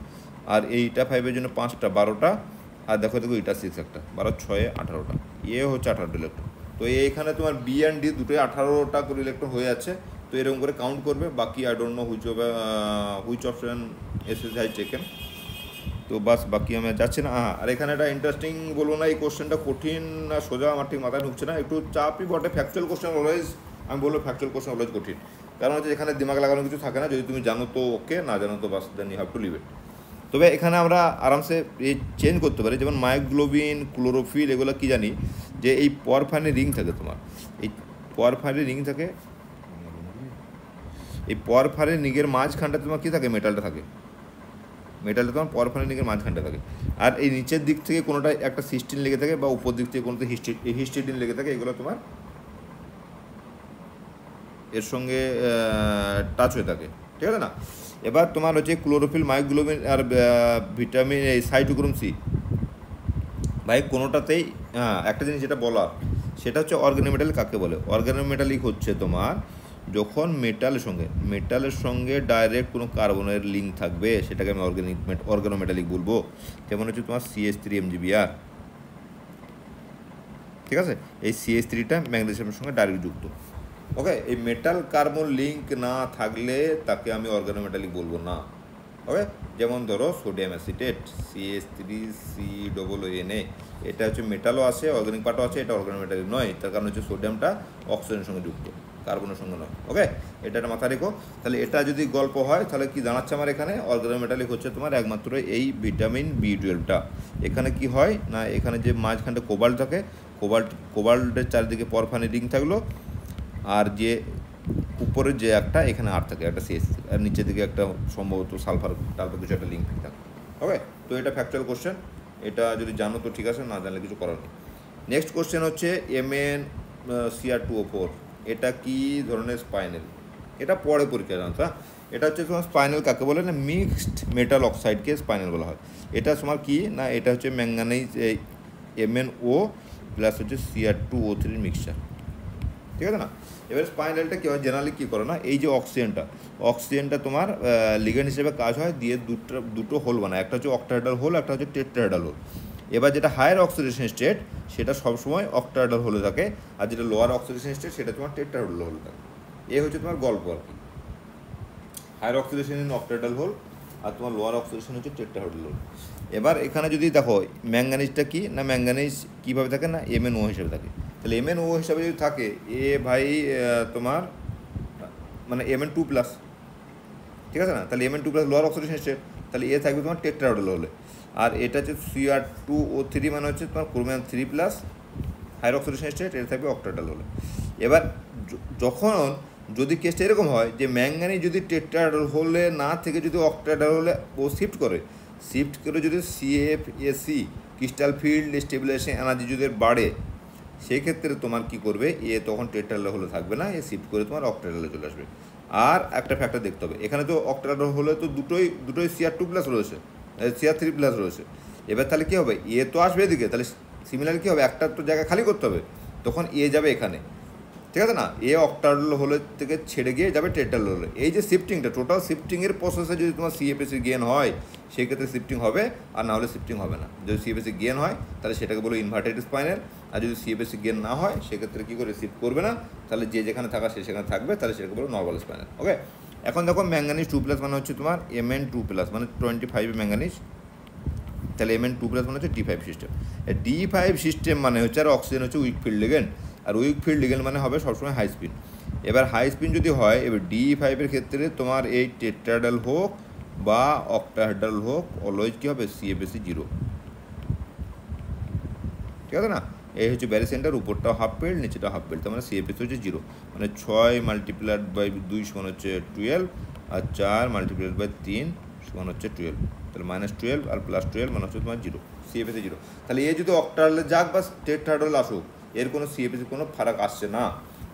আর এইটা 5-এর জন্য 5টা 12টা, আর দেখো এটা 6 একটা 12 6 18টা, এ হচ্ছে 18টা ইলেকট্রন। তো এইখানে তোমার বি অ্যান্ড ডি দুটোই 18টা করে ইলেকট্রন হয়ে যাচ্ছে। তো এরকম করে কাউন্ট করবে, বাকি I don't know which option SS high taken. তো বাস বাকি আমি যাচ্ছি না। হ্যাঁ, আর এখানে একটা ইন্টারেস্টিং বলবো না, এই কোশ্চেনটা কঠিন না সোজা আমার ঠিক মাথায় ঢুকছে না, একটু চাপই বটে। ফ্যাকচুয়াল কোশ্চেন অলওয়েজ, আমি বলবো ফ্যাকচুয়াল কোশ্চেন অলওয়েজ কঠিন, কারণ হচ্ছে এখানে দিমাগ লাগানো কিছু থাকে না, যদি তুমি জানো তো ওকে, না জানো তো বাস then you have to leave it. তবে এখানে আমরা আরামসে এই চেঞ্জ করতে পারি, যেমন মায়োগ্লোবিন, ক্লোরোফিল, এগুলো কি জানি যে এই পরফাইনের রিং থাকে তোমার, এই পরফাইনের রিং থাকে, এই পরফাইনের রিংয়ের মাঝখানটা তোমার কী থাকে, মেটালটা থাকে, মেটালটা তোমার পরফাইনের রিংয়ের মাঝখানটা থাকে। আর এই নিচের দিক থেকে কোনোটা একটা সিস্টিন লেগে থাকে, বা উপর দিক থেকে কোনোটা হিস্টিডিন লেগে থাকে, এগুলো তোমার এর সঙ্গে টাচ হয়ে থাকে, ঠিক আছে না? এবার তোমার হচ্ছে ক্লোরোফিল, মায়োগ্লোবিন আর ভিটামিন এই সাইটোক্রোম সি, ভাই কোনোটাতেই একটা জিনিস যেটা বলার, সেটা হচ্ছে অর্গানোমেটালিক কাকে বলে। অর্গানোমেটালিক হচ্ছে তোমার যখন মেটালের সঙ্গে ডাইরেক্ট কোনো কার্বনের লিঙ্ক থাকবে, সেটাকে আমি অর্গানোমেটালিক বলবো। যেমন হচ্ছে তোমার CH3MgBr, ঠিক আছে, এই CH3টা ম্যাগনেসিয়ামের সঙ্গে ডাইরেক্ট যুক্ত। ওকে, এই মেটাল কার্বন লিঙ্ক না থাকলে তাকে আমি অর্গানোমেটালিক বলবো না। ওকে, যেমন ধরো সোডিয়াম অ্যাসিটেট CH3COONA, এটা হচ্ছে মেটালও আছে, অর্গানিক পার্টও আছে, এটা অর্গানিক মেটাল নয়, তার কারণ হচ্ছে সোডিয়ামটা অক্সিজেনের সঙ্গে যুক্ত, কার্বনের সঙ্গে নয়। ওকে, এটা একটা মাথায় রেখো। তাহলে এটা যদি গল্প হয় তাহলে কি দাঁড়াচ্ছে আমার এখানে অর্গানিক মেটালিক হচ্ছে তোমার একমাত্র এই ভিটামিন B12টা। এখানে কি হয় না, এখানে যে মাঝখানটা কোবাল্ট থাকে, কোবাল্টের চারিদিকে পরফানি রিং থাকলো, আর যে উপরের যে একটা এখানে আর থাকে একটা CH, আর নিচের দিকে একটা সম্ভবত সালফার টালফার কিছু একটা লিঙ্ক থাকে। ওকে, তো এটা ফ্যাকচুয়াল কোশ্চেন, এটা যদি জানো তো ঠিক আছে, না জানলে কিছু করার নেই। নেক্সট কোশ্চেন হচ্ছে MnCr2O4, এটা কি ধরনের স্পাইনাল? এটা পরে পরীক্ষা জানতো। হ্যাঁ, এটা হচ্ছে তোমার স্পাইনাল কাকে বলে না, মিক্সড মেটাল অক্সাইডকে স্পাইনাল বলা হয়। এটা তোমার কি না, এটা হচ্ছে ম্যাঙ্গানিজ MnO প্লাস হচ্ছে Cr2O3 মিক্সচার, ঠিক আছে না। এবার স্পাইনালটা কী হয়, জেনারেলি কী করে না, এই যে অক্সিজেনটা তোমার লিগ্যান্ড হিসেবে কাজ হয়, দিয়ে দুটো হোল বানায়, একটা হচ্ছে অক্টাহেড্রাল হোল, একটা হচ্ছে টেট্রাহেড্রাল হোল। এবার যেটা হায়ার অক্সিডেশন স্টেট সেটা সবসময় অক্টাহেড্রাল হোলে থাকে, আর যেটা লোয়ার অক্সিডেশন স্টেট সেটা তোমার টেট্রাহেড্রাল হোলে থাকে। এই হচ্ছে তোমার গল্প আর কি। Higher oxidation in octahedral hole, আর তোমার লোয়ার অক্সিডেশন হচ্ছে টেট্রাহেড্রাল হোল। এবার এখানে যদি দেখো ম্যাঙ্গানিজটা কি না, ম্যাঙ্গানিজ কীভাবে থাকে না, MnO হিসেবে থাকে। তাহলে MnO হিসাবে যদি থাকে ভাই তোমার মানে Mn2+, ঠিক আছে না। তাহলে Mn2+ লোয়ার অক্সিডেশন স্টেট, তাহলে থাকবে তোমার টেট্রাহেড্রাল হলে। আর এটা হচ্ছে Cr2O3 মানে হচ্ছে তোমার ক্রোমিয়াম 3+, হায়ার অক্সিডেশন স্টেট, এটা থাকবে অক্টাহেড্রাল হলে। এবার যখন যদি কেসটা এরকম হয় যে ম্যাঙ্গানিজ যদি টেট্রাহেড্রাল হোলে না থেকে যদি অক্টাহেড্রাল হোলে ও শিফট করে যদি CFAC crystal field stabilisation energy যদি বাড়ে, সেই ক্ষেত্রে তোমার কি করবে, তখন টেট্রাহেড্রাল হোলে থাকবে না, শিফট করে তোমার অক্টাহেড্রালে চলে আসবে। আর একটা ফ্যাক্টর দেখতে হবে, এখানে তো অক্টাহেড্রাল হোলে তো দুটোই Cr2+ রয়েছে, Cr3+ রয়েছে। এবার তাহলে কী হবে, তো আসবে এদিকে, তাহলে সিমিলার কী হবে, একটা তো জায়গা খালি করতে হবে, তখন যাবে এখানে, ঠিক আছে না। অক্টাহেড্রাল হোলের থেকে ছেড়ে গিয়ে যাবে টেট্রাহেড্রাল হোলে। এই যে শিফটিংটা, টোটাল শিফটিংয়ের প্রসেসে যদি তোমার CFAC গেন হয় সেই ক্ষেত্রে শিফটিং হবে, আর না হলে শিফটিং হবে না। যদি CFAC গেন হয় তাহলে সেটাকে বলো ইনভার্টেড স্পাইনাল, আর যদি CFAC গেন না হয় সেক্ষেত্রে কী করে, শিফট করবে না, তাহলে যে যেখানে থাকা সে সেখানে থাকবে, তাহলে সেটাকে বলো নর্মাল স্পাইনাল। ওকে, এখন দেখো ম্যাঙ্গানিজ 2+ মানে হচ্ছে তোমার Mn2+, মানে 25 ম্যাঙ্গানিজ, তাহলে Mn2+ মানে হচ্ছে D5 সিস্টেম। D5 সিস্টেম মানে হচ্ছে, আর অক্সিজেন হচ্ছে উইক ফিল্ড লিগ্যান্ড, আর উইক ফিল্ড লিগ্যান্ড মানে হবে সবসময় হাই স্পিন। এবার হাই স্পিন যদি হয়, এবার D5-এর ক্ষেত্রে তোমার এই টেট্রাহেড্রাল হোক বা অক্টাহেড্রাল হোক, অলওয়েজ কী হবে, CFAC 0, ঠিক আছে না। এই হচ্ছে ব্যারি সেন্টার, উপরটাও হাফ ফিল্ড, নিচেটা হাফ ফিল্ড, তার মানে CFAC হচ্ছে 0, মানে 6 মাল্টিপ্লাইড বাই 2 সমান হচ্ছে 12, আর 4 মাল্টিপ্লাইড বাই 3 সমান হচ্ছে 12, তাহলে -12 আর +12 মানে হচ্ছে তোমার 0, CFAC 0। তাহলে যদি অক্টাহেড্রালে যাক বা টেট্রাহেড্রাল আসুক, এর কোনো CFAC কোনো ফারাক আসছে না।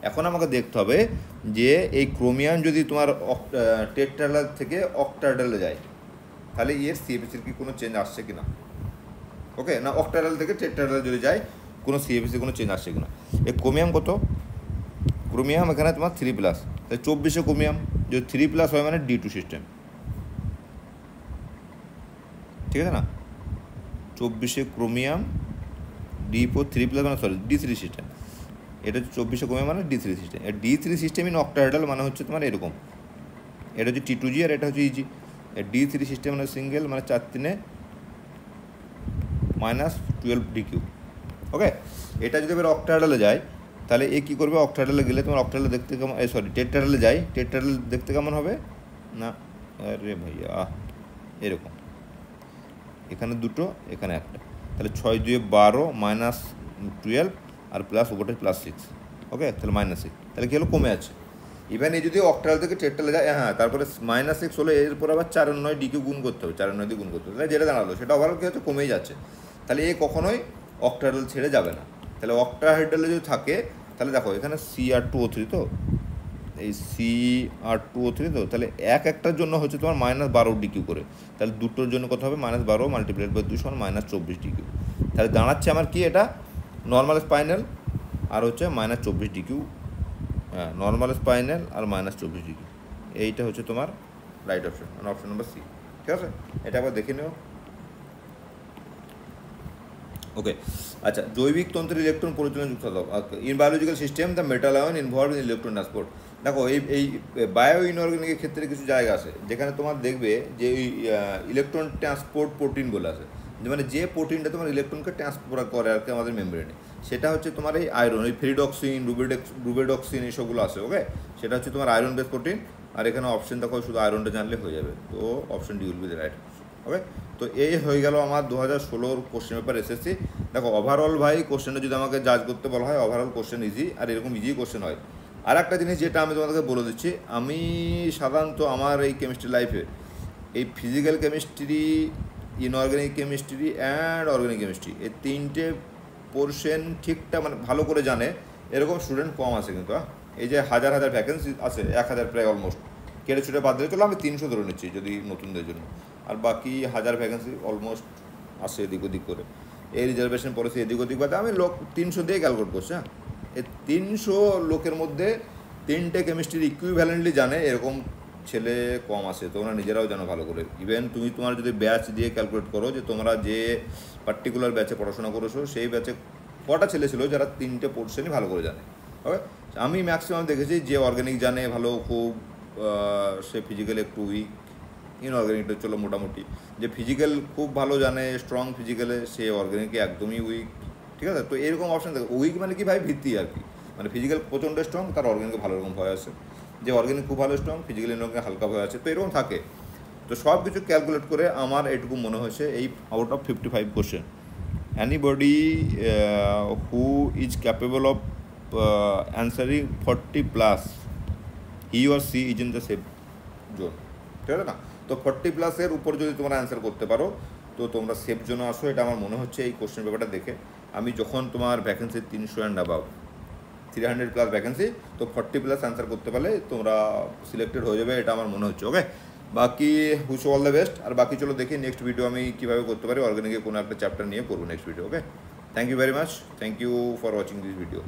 এখন আমাকে দেখতে হবে যে এই ক্রোমিয়াম যদি তোমার টেট্রাহেড্রাল থেকে অক্টাহেড্রালে যায়, তাহলে CFAC-র কি কোনো চেঞ্জ আসছে কি না। ওকে, না অক্টাহেড্রাল থেকে টেট্রাহেড্রাল যদি যায় কোনো CFAC কোনো চেঞ্জ আসছে কি না। এই ক্রোমিয়াম কত, ক্রোমিয়াম এখানে তোমার 3+, তাই 24-এ ক্রোমিয়াম যদি 3+ হয় মানে D2 সিস্টেম, ঠিক আছে না। 24-এ ক্রোমিয়াম D4 3+ মানে D3 সিস্টেম, এটা হচ্ছে 24-এ ক্রোমিয়াম মানে D3 system. D3 system in octahedral মানে হচ্ছে তোমার এরকম, এটা হচ্ছে T2G আর এটা হচ্ছে EG। D3 সিস্টেম মানে সিঙ্গেল, মানে 4 3-এ -12 DQ। ওকে, এটা যদি এবার অক্টাহেড্রালে যায় তাহলে কী করবে, অক্টাহেড্রালে গেলে তোমার অক্টাহেড্রাল দেখতে কেমন, টেট্রাহেড্রালে যায়, টেট্রাহেড্রাল দেখতে কেমন হবে না, আরে ভাইয়া এরকম, এখানে দুটো এখানে একটা, তাহলে 6 2 12 -12 আর প্লাস উপরটা +6। ওকে, তাহলে -6, তাহলে কী হলো, কমে আছে। ইভেন যদি অক্টাহেড্রাল থেকে টেট্রাহেড্রালে যায়, হ্যাঁ, তারপরে -6 হলো, এরপর আবার 4 9 DQ গুণ করতে হবে, 4 9 দিয়ে গুণ করতে হবে, তাহলে যেটা দাঁড়ালো সেটা ওভারঅল কী হচ্ছে, কমেই যাচ্ছে। তাহলে কখনোই অক্টাহেড্রাল ছেড়ে যাবে না। তাহলে অক্টাহেড্রালে যদি থাকে তাহলে দেখো এখানে Cr2O3 তো, এই Cr2O3 তো, তাহলে একটার জন্য হচ্ছে তোমার -12 DQ করে, তাহলে দুটোর জন্য কত হবে, -12 মাল্টিপ্লাইড বাই 2 সমান -24 DQ। তাহলে দাঁড়াচ্ছে আমার কি, এটা নর্মাল স্পাইনাল আর হচ্ছে -24 DQ, হ্যাঁ নর্মাল স্পাইনাল আর -24 DQ, এইটা হচ্ছে তোমার রাইট অপশন, মানে অপশন নম্বর C, ঠিক আছে। এটা আবার দেখে নিও। ওকে, আচ্ছা, জৈবিক তন্ত্রের ইলেকট্রন পরিচালনা যুক্ত in biological system the metal ion involve in electron transport. দেখো এই বায়ো ইনঅর্গানিকের ক্ষেত্রে কিছু জায়গা আছে যেখানে তোমার দেখবে যে ওই ইলেকট্রন ট্রান্সপোর্ট প্রোটিন বলে আছে, যে মানে যে প্রোটিনটা তোমার ইলেকট্রনকে ট্রান্সপোর্ট করে আর কি আমাদের মেমব্রেনে, সেটা হচ্ছে তোমার এই আয়রন, ওই ফেরিডক্সিন, রুবেডক্সিন এইসবগুলো আছে। ওকে, সেটা হচ্ছে তোমার আয়রন বেস প্রোটিন। আর এখানে অপশন দেখো, শুধু আয়রনটা জানলে হয়ে যাবে, তো option D will be the right. Okay, তো এই হয়ে গেল আমার 2016 কোশ্চেন পেপার এসএসসি। দেখো ওভারঅল ভাই কোশ্চেনটা যদি আমাকে জাজ করতে বলা হয়, ওভারঅল কোশ্চেন ইজি, আর এরকম ইজি কোশ্চেন হয়। আর একটা জিনিস যেটা আমি তোমাদেরকে বলে দিচ্ছি, আমি সাধারণত আমার এই কেমিস্ট্রি লাইফে এই physical chemistry, inorganic chemistry and organic chemistry, এই তিনটে পোর্শন ঠিকঠাক মানে ভালো করে জানে এরকম স্টুডেন্ট কম আছে কিন্তু। এই যে হাজার হাজার ভ্যাকেন্সি আছে, 1000 প্রায় অলমোস্ট, কেটে ছুটে বাদ দিলে চলো আমি 300 ধরে নিচ্ছি যদি নতুনদের জন্য, আর বাকি 1000 ভ্যাকেন্সি অলমোস্ট আসে এদিক ওদিক করে। এই রিজার্ভেশন পলিসি এদিক ওদিক বাদে আমি লোক 300 দিয়ে ক্যালকুলেট করছি। হ্যাঁ, এই 300 লোকের মধ্যে 3টে কেমিস্ট্রির ইকুইভ্যালেন্টলি জানে এরকম ছেলে কম আছে, তোমরা নিজেরাও জানো ভালো করে। ইভেন তুমি তোমার যদি ব্যাচ দিয়ে ক্যালকুলেট করো যে তোমরা যে পার্টিকুলার ব্যাচে পড়াশোনা করেছো সেই ব্যাচে কটা ছেলে ছিল যারা 3টে পোর্শনই ভালো করে জানে। ওকে, আমি ম্যাক্সিমাম দেখেছি যে অর্গানিক জানে ভালো খুব, সে ফিজিক্যাল একটু উইক, ইনঅর্গানিকটা চলো মোটামুটি। যে ফিজিক্যাল খুব ভালো জানে, স্ট্রং ফিজিক্যালে, সে অর্গানিকে একদমই উইক। ঠিক আছে, তো এরকম অপশান থাকে। উইক মানে কি ভাই, ভিত্তি আর কি, মানে ফিজিক্যাল প্রচণ্ড স্ট্রং, তার অর্গানিকে ভালো রকম ভয় আছে। যে অর্গানিক খুব ভালো স্ট্রং, ফিজিক্যাল ইনঅর্গানিক হালকা ভয় আছে, তো এরকম থাকে। তো সব কিছু ক্যালকুলেট করে আমার এটুকু মনে হয়েছে এই out of 55 question, anybody who is capable of answering 40+, he or she is in the safe zone. ঠিক আছে না? তো 40+-এর উপর যদি তোমরা অ্যান্সার করতে পারো তো তোমরা সেফ জোনে আসো, এটা আমার মনে হচ্ছে এই কোশ্চেন পেপারটা দেখে। আমি যখন তোমার ভ্যাকেন্সি 300 অ্যান্ড অ্যাবাভ, 300+ ভ্যাকেন্সি, তো 40+ অ্যান্সার করতে পারলে তোমরা সিলেক্টেড হয়ে যাবে, এটা আমার মনে হচ্ছে। ওকে, বাকি উইশ অল দ্য বেস্ট। আর বাকি চলো দেখি নেক্সট ভিডিও আমি কীভাবে করতে পারি, অর্গানিকের কোনো একটা চ্যাপ্টার নিয়ে করবো next video. Okay, thank you very much, thank you for watching this video.